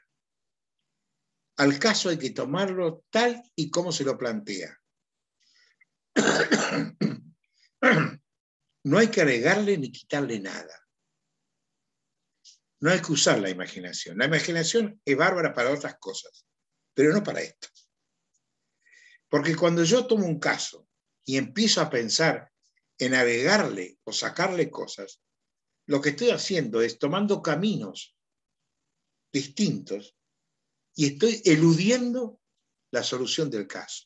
Al caso hay que tomarlo tal y como se lo plantea. No hay que agregarle ni quitarle nada. No hay que usar la imaginación. La imaginación es bárbara para otras cosas, pero no para esto. Porque cuando yo tomo un caso y empiezo a pensar en agregarle o sacarle cosas, lo que estoy haciendo es tomando caminos distintos y estoy eludiendo la solución del caso.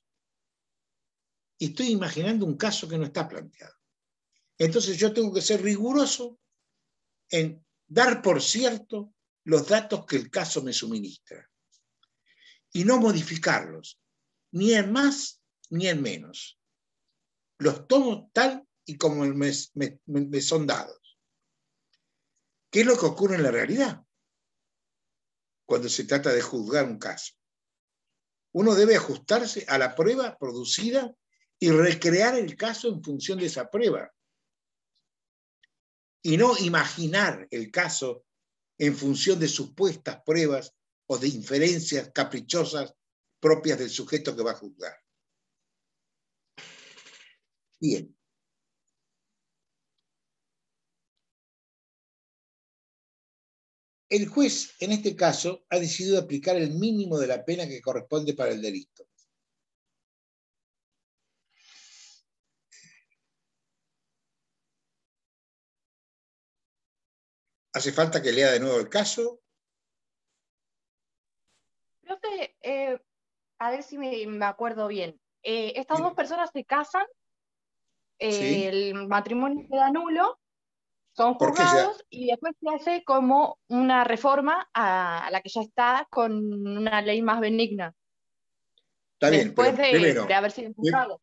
Y estoy imaginando un caso que no está planteado. Entonces yo tengo que ser riguroso en dar por cierto los datos que el caso me suministra y no modificarlos, ni en más ni en menos. Los tomo tal y como me son dados. ¿Qué es lo que ocurre en la realidad cuando se trata de juzgar un caso? Uno debe ajustarse a la prueba producida y recrear el caso en función de esa prueba. Y no imaginar el caso en función de supuestas pruebas o de inferencias caprichosas propias del sujeto que va a juzgar. Bien. El juez, en este caso, ha decidido aplicar el mínimo de la pena que corresponde para el delito. ¿Hace falta que lea de nuevo el caso? Profe, a ver si me acuerdo bien. Estas dos personas se casan, Sí. el matrimonio queda nulo, son ¿Por qué juzgados y después se hace como una reforma a la que ya está con una ley más benigna. Está bien, Después pero primero, de haber sido juzgado.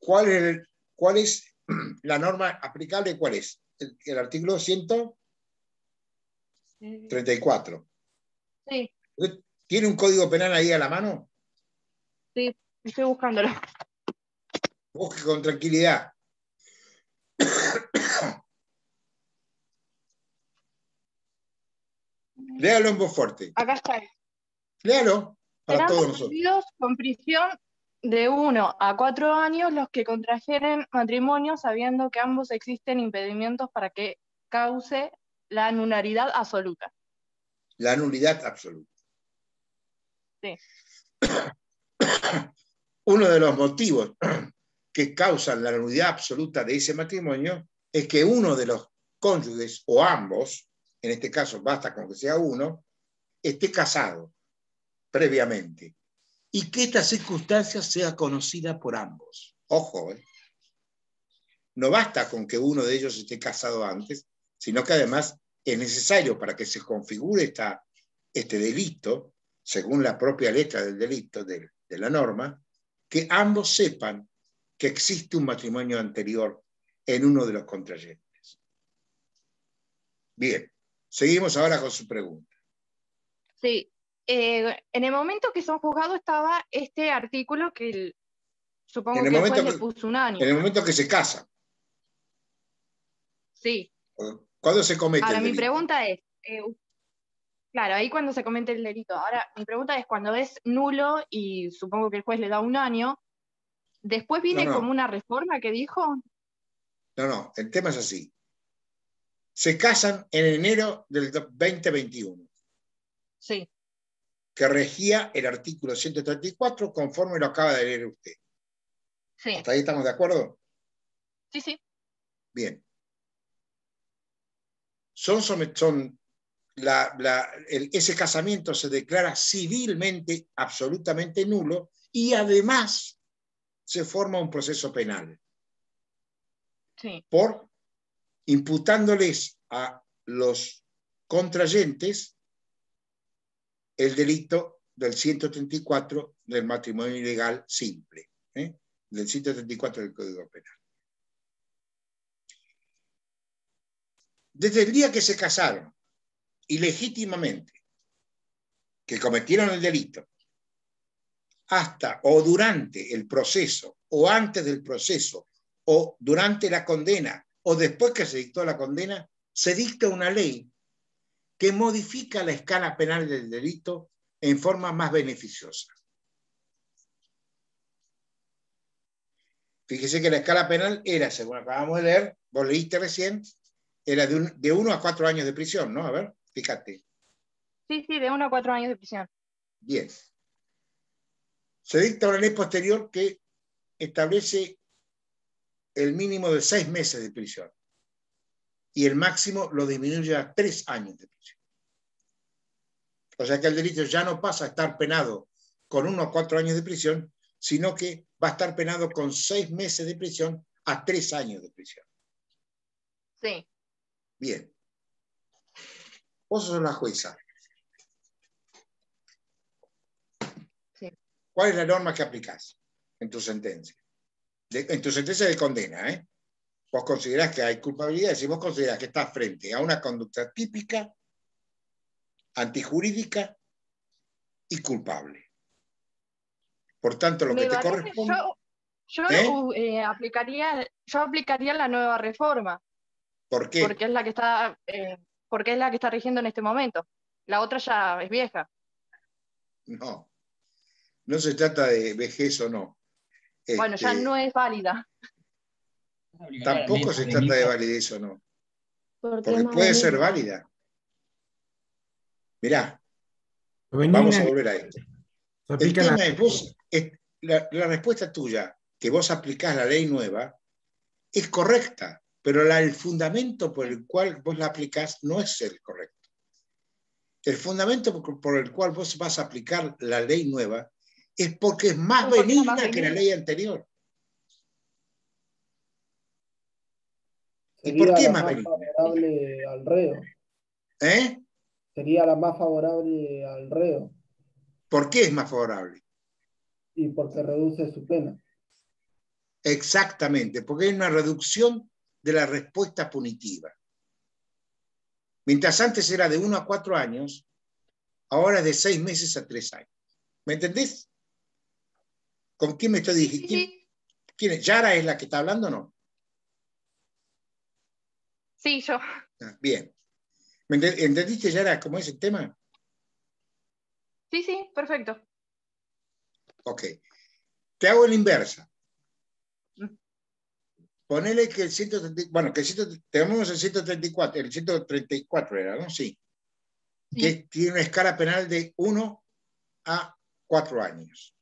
¿cuál es la norma aplicable? ¿Cuál es? El artículo 134. Sí. ¿Tiene un código penal ahí a la mano? Sí, estoy buscándolo. Busque con tranquilidad. Léalo en voz fuerte. Acá está. Léalo para Serán todos nosotros. prohibidos con prisión de 1 a 4 años los que contrajeren matrimonio sabiendo que ambos existen impedimentos para que cause la nulidad absoluta. La nulidad absoluta. Sí. Uno de los motivos que causan la nulidad absoluta de ese matrimonio es que uno de los cónyuges, o ambos, en este caso basta con que sea uno, esté casado previamente y que esta circunstancia sea conocida por ambos. Ojo, no basta con que uno de ellos esté casado antes, sino que además es necesario para que se configure este delito, según la propia letra del delito, de la norma, que ambos sepan que existe un matrimonio anterior en uno de los contrayentes. Bien, seguimos ahora con su pregunta. Sí. En el momento que son juzgados estaba este artículo que supongo que el juez le puso un año. En el momento que se casan. Sí. ¿Cuándo se comete Ahora, el delito? mi pregunta es, claro, ahí cuando se comete el delito. Ahora, mi pregunta es, cuando es nulo y supongo que el juez le da un año, ¿después viene como una reforma que dijo? No, el tema es así. Se casan en enero del 2021. Sí. Que regía el artículo 134 conforme lo acaba de leer usted. Sí. ¿Hasta ahí estamos de acuerdo? Sí, sí. Bien. Ese casamiento se declara civilmente absolutamente nulo y además se forma un proceso penal. Sí. Por imputándoles a los contrayentes el delito del 134 del matrimonio ilegal simple, del 134 del Código Penal. Desde el día que se casaron, ilegítimamente, que cometieron el delito, hasta o durante el proceso, o antes del proceso, o durante la condena, o después que se dictó la condena, se dicta una ley que modifica la escala penal del delito en forma más beneficiosa. Fíjese que la escala penal era, según acabamos de leer, vos leíste recién, era de 1 a 4 años de prisión, ¿no? A ver, fíjate. Sí, de 1 a 4 años de prisión. Bien. Se dicta una ley posterior que establece el mínimo de 6 meses de prisión y el máximo lo disminuye a 3 años de prisión. O sea que el delito ya no pasa a estar penado con 1 a 4 años de prisión, sino que va a estar penado con 6 meses de prisión a 3 años de prisión. Sí. Bien. Vos sos la jueza. Sí. ¿Cuál es la norma que aplicás en tu sentencia? En tu sentencia de condena, ¿eh? Vos considerás que hay culpabilidad, si vos considerás que estás frente a una conducta típica, antijurídica y culpable. Por tanto, lo que te corresponde... Yo aplicaría la nueva reforma. ¿Por qué? Porque es la que está rigiendo en este momento. La otra ya es vieja. No se trata de vejez o no. Bueno, ya no es válida. Tampoco se trata de validez o no. Porque puede ser válida. Mirá, vamos a volver a esto. El tema es la respuesta tuya, que vos aplicás la ley nueva, es correcta, pero el fundamento por el cual vos la aplicás no es el correcto. El fundamento por el cual vos vas a aplicar la ley nueva es porque es más benigna que la ley anterior. ¿Y por qué es más benigna? Favorable al reo. Sería la más favorable al reo. ¿Por qué es más favorable? Y porque reduce su pena. Exactamente, porque hay una reducción de la respuesta punitiva. Mientras antes era de 1 a 4 años, ahora es de 6 meses a 3 años. ¿Me entendés? ¿Con quién me estoy dirigiendo? Sí. ¿Quién es? ¿Yara es la que está hablando o no? Sí, yo. Bien. ¿Entendiste, Yara, cómo es el tema? Sí, perfecto. Ok. Te hago la inversa. Ponele que el 130, bueno, que tenemos el 134 era, ¿no? Sí. Que tiene una escala penal de 1 a 4 años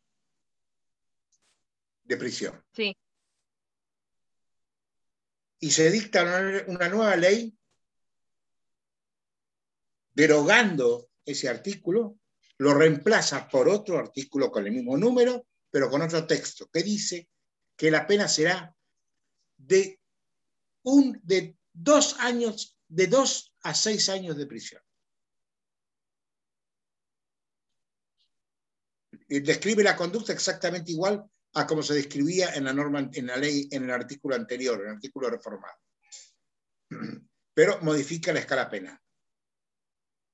de prisión. Sí. Y se dicta una nueva ley derogando ese artículo, lo reemplaza por otro artículo con el mismo número, pero con otro texto, que dice que la pena será de 2 años, de 2 a 6 años de prisión. Describe la conducta exactamente igual a como se describía en la norma, en la ley, en el artículo anterior, en el artículo reformado. Pero modifica la escala penal.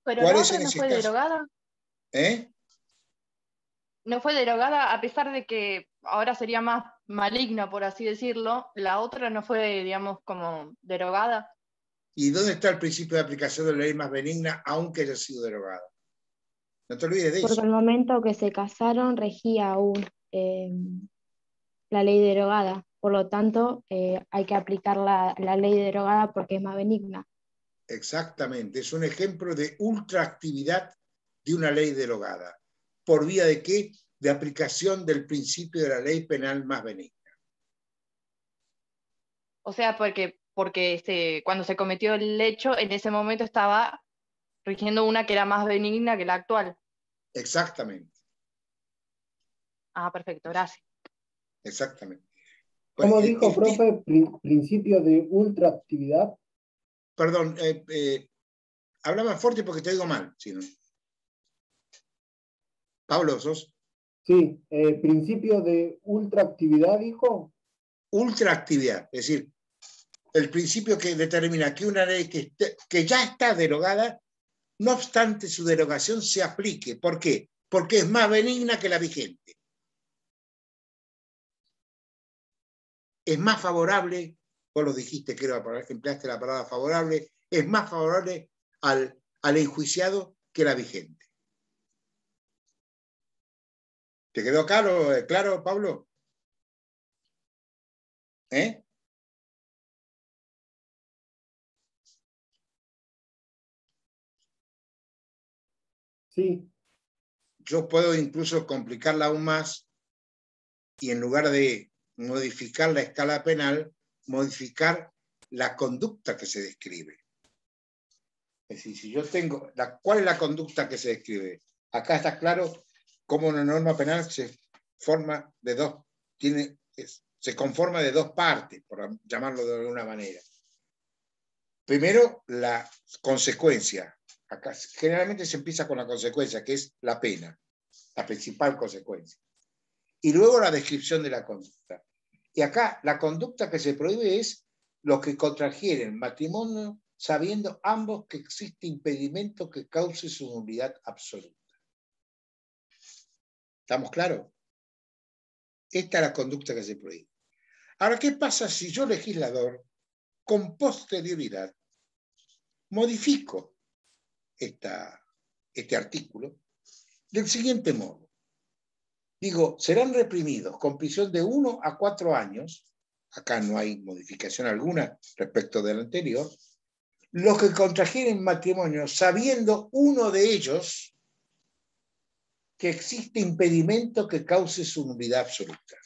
Pero ¿Cuál la es otra en no ese fue caso? derogada. No fue derogada, a pesar de que ahora sería más maligna, por así decirlo. La otra no fue, digamos, como derogada. ¿Y dónde está el principio de aplicación de la ley más benigna, aunque haya sido derogada? No te olvides de Porque eso. al momento que se casaron regía aún la ley derogada. Por lo tanto, hay que aplicar la ley derogada porque es más benigna. Exactamente. Es un ejemplo de ultraactividad de una ley derogada. ¿Por vía de qué? De aplicación del principio de la ley penal más benigna. O sea, porque cuando se cometió el hecho, en ese momento estaba rigiendo una que era más benigna que la actual. Exactamente. Ah, perfecto, gracias. Exactamente. ¿Cómo dijo, profe? Principio de ultraactividad. Perdón, habla más fuerte porque te digo mal. Si no. Pablo, ¿sos? Sí, principio de ultraactividad, dijo. Ultraactividad, es decir, el principio que determina que una ley que ya está derogada, no obstante su derogación, se aplique. ¿Por qué? Porque es más benigna que la vigente. Es más favorable, vos lo dijiste, creo, empleaste la palabra favorable, es más favorable al enjuiciado que la vigente. ¿Te quedó claro, Pablo? ¿Eh? Sí. Yo puedo incluso complicarla aún más y en lugar de modificar la escala penal, modificar la conducta que se describe. Es decir, si yo tengo, ¿cuál es la conducta que se describe? Acá está claro cómo una norma penal se forma de dos, se conforma de dos partes, por llamarlo de alguna manera. Primero, la consecuencia. Acá generalmente se empieza con la consecuencia, que es la pena, la principal consecuencia. Y luego la descripción de la conducta. Y acá la conducta que se prohíbe es los que contrajeren matrimonio sabiendo ambos que existe impedimento que cause su nulidad absoluta. ¿Estamos claros? Esta es la conducta que se prohíbe. Ahora, ¿qué pasa si yo, legislador, con posterioridad, modifico este artículo del siguiente modo? Digo, serán reprimidos con prisión de 1 a 4 años, acá no hay modificación alguna respecto del anterior, los que contrajeren matrimonio sabiendo uno de ellos que existe impedimento que cause su nulidad absoluta.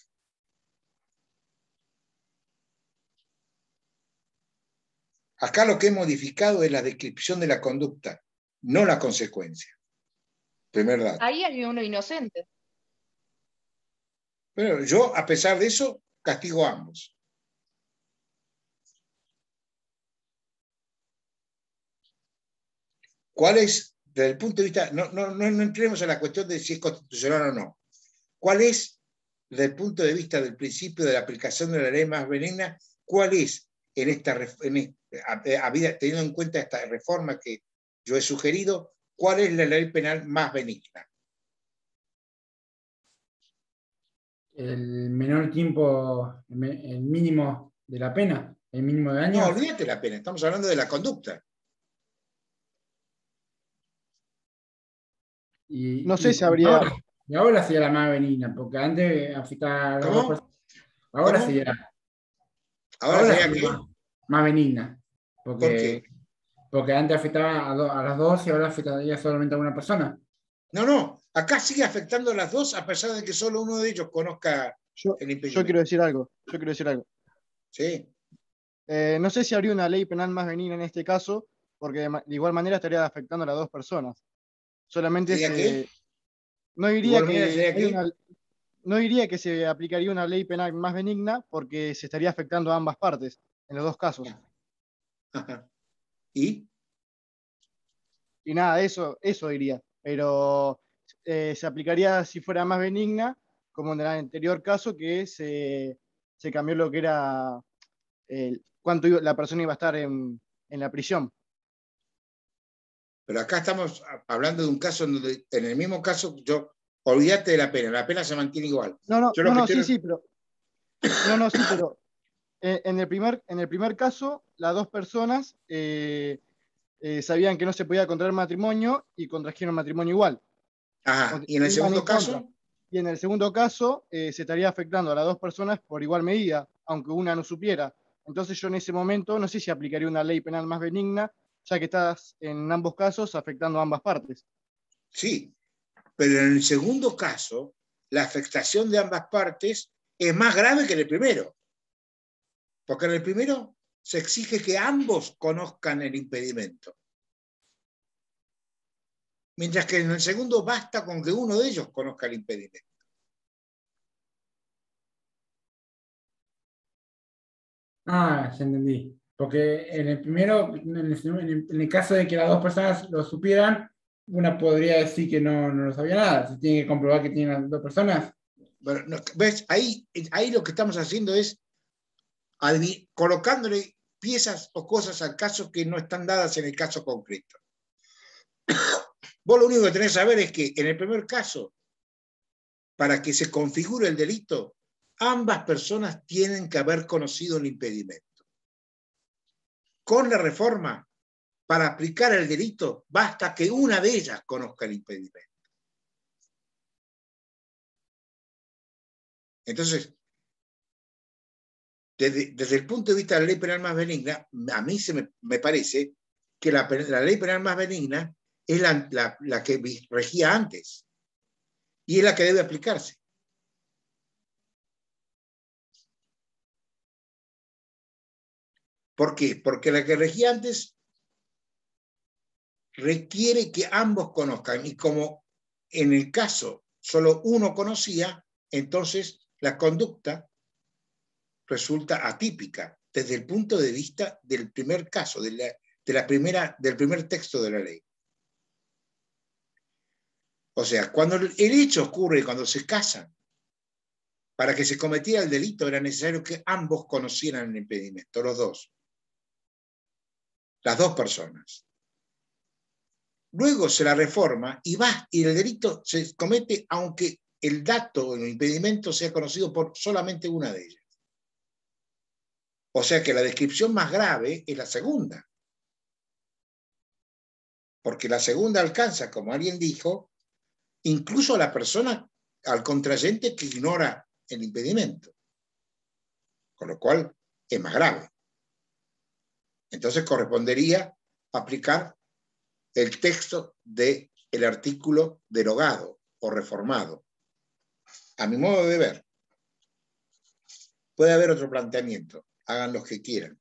Acá lo que he modificado es la descripción de la conducta, no la consecuencia. Primer dato. Ahí hay uno inocente. Pero yo, a pesar de eso, castigo a ambos. ¿Cuál es, desde el punto de vista, no entremos en la cuestión de si es constitucional o no, cuál es, desde el punto de vista del principio de la aplicación de la ley más benigna, cuál es, teniendo en cuenta esta reforma que yo he sugerido, cuál es la ley penal más benigna? el menor tiempo, el mínimo de la pena, el mínimo de No, años. olvídate la pena, estamos hablando de la conducta. No sé si habría. Y ahora sería la más benigna, porque antes afectaba a las dos ¿Cómo? personas. Ahora ¿Cómo? sería, Ahora sería sería que, más benigna. ¿por Porque, qué? porque antes afectaba a las dos y ahora afectaría solamente a una persona. No, acá sigue afectando a las dos a pesar de que solo uno de ellos conozca Yo el quiero impedimento. decir algo. ¿Sí? No sé si habría una ley penal más benigna en este caso, porque de igual manera estaría afectando a las dos personas. Solamente ¿Sería qué? no ¿De diría igual manera que sería qué? no diría que se aplicaría una ley penal más benigna, porque se estaría afectando a ambas partes, en los dos casos. Ajá. ¿Y? Y nada, eso diría. Pero se aplicaría si fuera más benigna, como en el anterior caso, que se cambió lo que era la persona iba a estar en la prisión. Pero acá estamos hablando de un caso en donde, en el mismo caso, olvídate de la pena se mantiene igual. Yo lo que estoy... Sí, pero en el primer caso, las dos personas sabían que no se podía contraer matrimonio y contrajeron matrimonio igual. Ajá. ¿Y en el Iban segundo en contra. caso? Y en el segundo caso, se estaría afectando a las dos personas por igual medida, aunque una no supiera. Entonces yo en ese momento no sé si aplicaría una ley penal más benigna, ya que estás en ambos casos afectando a ambas partes. Sí, pero en el segundo caso, la afectación de ambas partes es más grave que en el primero. Porque en el primero se exige que ambos conozcan el impedimento. Mientras que en el segundo basta con que uno de ellos conozca el impedimento. Ah, ya entendí. Porque en el primero, en el caso de que las dos personas lo supieran, una podría decir que no lo sabía nada. Se tiene que comprobar que tienen las dos personas. Bueno, ¿ves? Ahí lo que estamos haciendo es colocándole piezas o cosas al caso que no están dadas en el caso concreto. Vos lo único que tenés que saber es que en el primer caso, para que se configure el delito, ambas personas tienen que haber conocido el impedimento. Con la reforma, para aplicar el delito, basta que una de ellas conozca el impedimento. Entonces, desde el punto de vista de la ley penal más benigna, a mí me parece que la ley penal más benigna es la que regía antes y es la que debe aplicarse. ¿Por qué? Porque la que regía antes requiere que ambos conozcan y como en el caso solo uno conocía, entonces la conducta resulta atípica desde el punto de vista del primer caso, del primer texto de la ley. O sea, cuando el hecho ocurre, cuando se casan, para que se cometiera el delito era necesario que ambos conocieran el impedimento, los dos. Las dos personas. Luego se la reforma y el delito se comete aunque el dato o el impedimento sea conocido por solamente una de ellas. O sea que la descripción más grave es la segunda. Porque la segunda alcanza, como alguien dijo, incluso a la persona, al contrayente que ignora el impedimento. Con lo cual es más grave. Entonces correspondería aplicar el texto del artículo derogado o reformado. A mi modo de ver, puede haber otro planteamiento. Hagan los que quieran.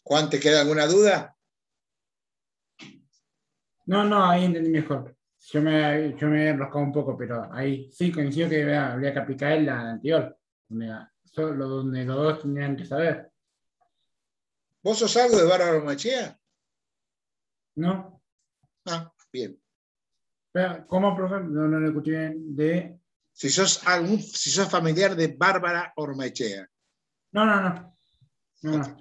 Juan, ¿te queda alguna duda? No, ahí entendí mejor. Yo me he enroscado un poco, pero ahí sí coincido que habría que aplicar la anterior, donde los dos tendrían que saber. ¿Vos sos algo de Bárbara Ormaechea? ¿No? Ah, bien. Pero, ¿cómo, profesor? No lo escuché bien. Si sos familiar de Bárbara Ormaechea. No. No.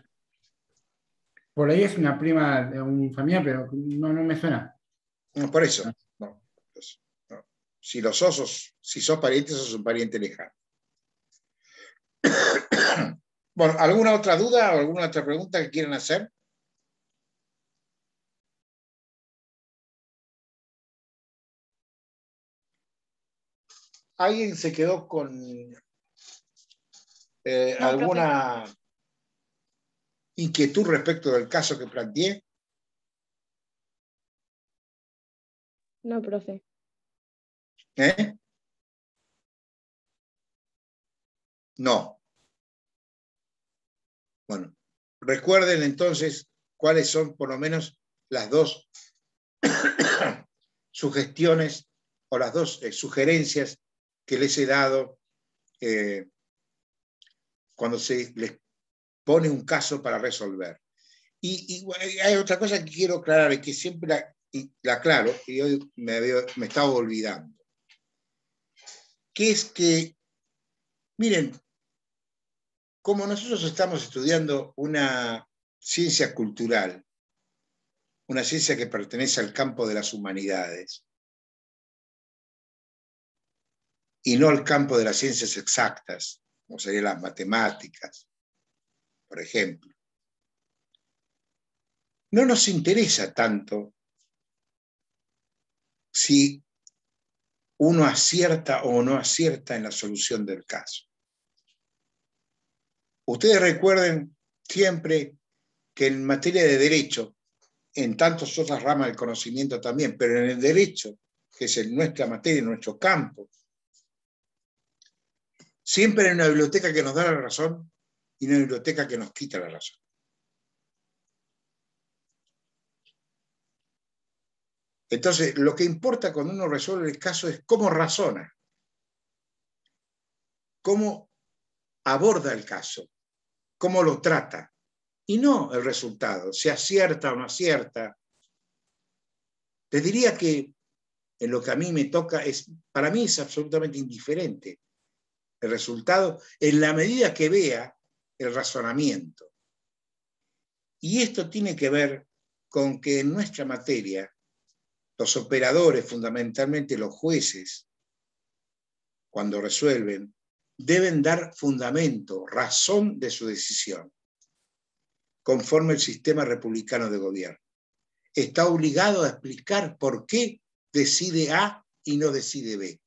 Por ahí es una prima de un familiar, pero no me suena. No, por eso. No. Si los osos, si sos pariente, sos un pariente lejano. Bueno, ¿alguna otra duda o alguna otra pregunta que quieran hacer? ¿Alguien se quedó con alguna inquietud respecto del caso que planteé? No, profe. ¿Eh? No. Bueno, recuerden entonces cuáles son por lo menos las dos sugestiones o las dos sugerencias que les he dado cuando se les pone un caso para resolver. Y hay otra cosa que quiero aclarar y que siempre la aclaro y hoy me estaba olvidando, que es que, miren, como nosotros estamos estudiando una ciencia cultural, una ciencia que pertenece al campo de las humanidades y no al campo de las ciencias exactas, como serían las matemáticas, por ejemplo, no nos interesa tanto si uno acierta o no acierta en la solución del caso. Ustedes recuerden siempre que en materia de derecho, en tantas otras ramas del conocimiento también, pero en el derecho, que es en nuestra materia, en nuestro campo, siempre hay una biblioteca que nos da la razón y una biblioteca que nos quita la razón. Entonces, lo que importa cuando uno resuelve el caso es cómo razona, cómo aborda el caso, cómo lo trata, y no el resultado, si acierta o no acierta. Les diría que en lo que a mí me toca, para mí es absolutamente indiferente el resultado en la medida que vea el razonamiento. Y esto tiene que ver con que en nuestra materia, los operadores, fundamentalmente los jueces, cuando resuelven, deben dar fundamento, razón de su decisión, conforme el sistema republicano de gobierno. Está obligado a explicar por qué decide A y no decide B.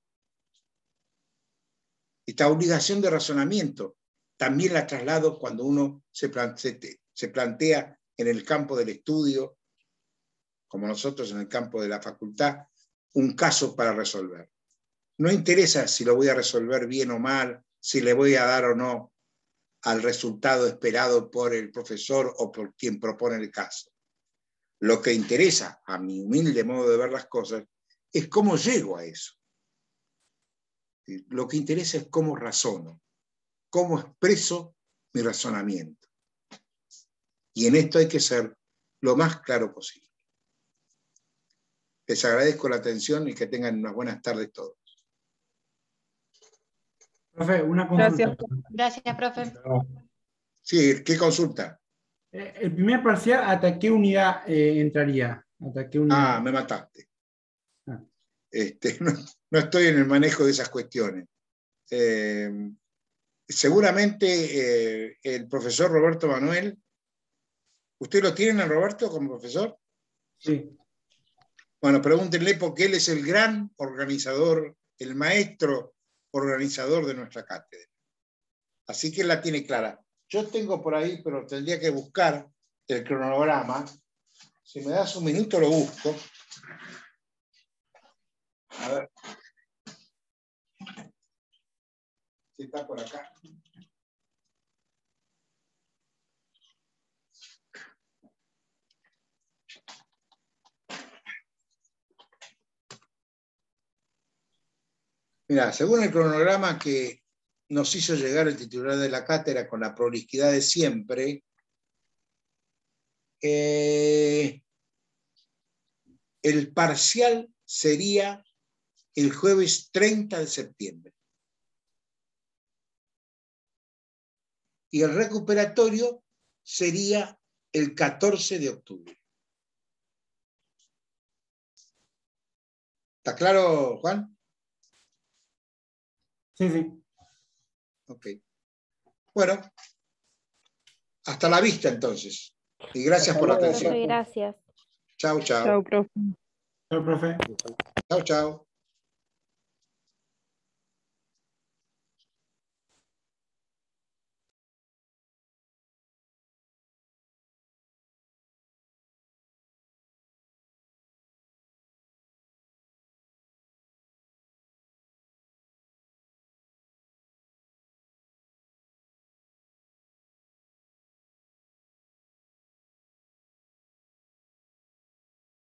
Esta obligación de razonamiento también la traslado cuando uno se plantea en el campo del estudio, como nosotros en el campo de la facultad, un caso para resolver. No interesa si lo voy a resolver bien o mal, si le voy a dar o no al resultado esperado por el profesor o por quien propone el caso. Lo que interesa, a mi humilde modo de ver las cosas, es cómo llego a eso. Lo que interesa es cómo razono, cómo expreso mi razonamiento. Y en esto hay que ser lo más claro posible. Les agradezco la atención y que tengan unas buenas tardes todos. Profe, una consulta. Gracias, profe. Sí, ¿qué consulta? El primer parcial, ¿hasta qué unidad entraría? ¿Hasta qué unidad? Me mataste. Ah. No estoy en el manejo de esas cuestiones. Seguramente el profesor Roberto Manuel, ¿usted lo tiene a Roberto como profesor? Sí. Bueno, pregúntenle porque él es el gran organizador, el maestro organizador de nuestra cátedra. Así que él la tiene clara. Yo tengo por ahí, pero tendría que buscar el cronograma. Si me das un minuto lo busco. A ver. Si está por acá. Mira, según el cronograma que nos hizo llegar el titular de la cátedra con la prolijidad de siempre, el parcial sería el jueves 30 de septiembre. Y el recuperatorio sería el 14 de octubre. ¿Está claro, Juan? Sí, sí. Ok. Bueno, hasta la vista entonces. Y gracias Hasta por la luego, atención. Profe, gracias. Chau, chau. Chau, profe. Chao, profe. Chau, chau.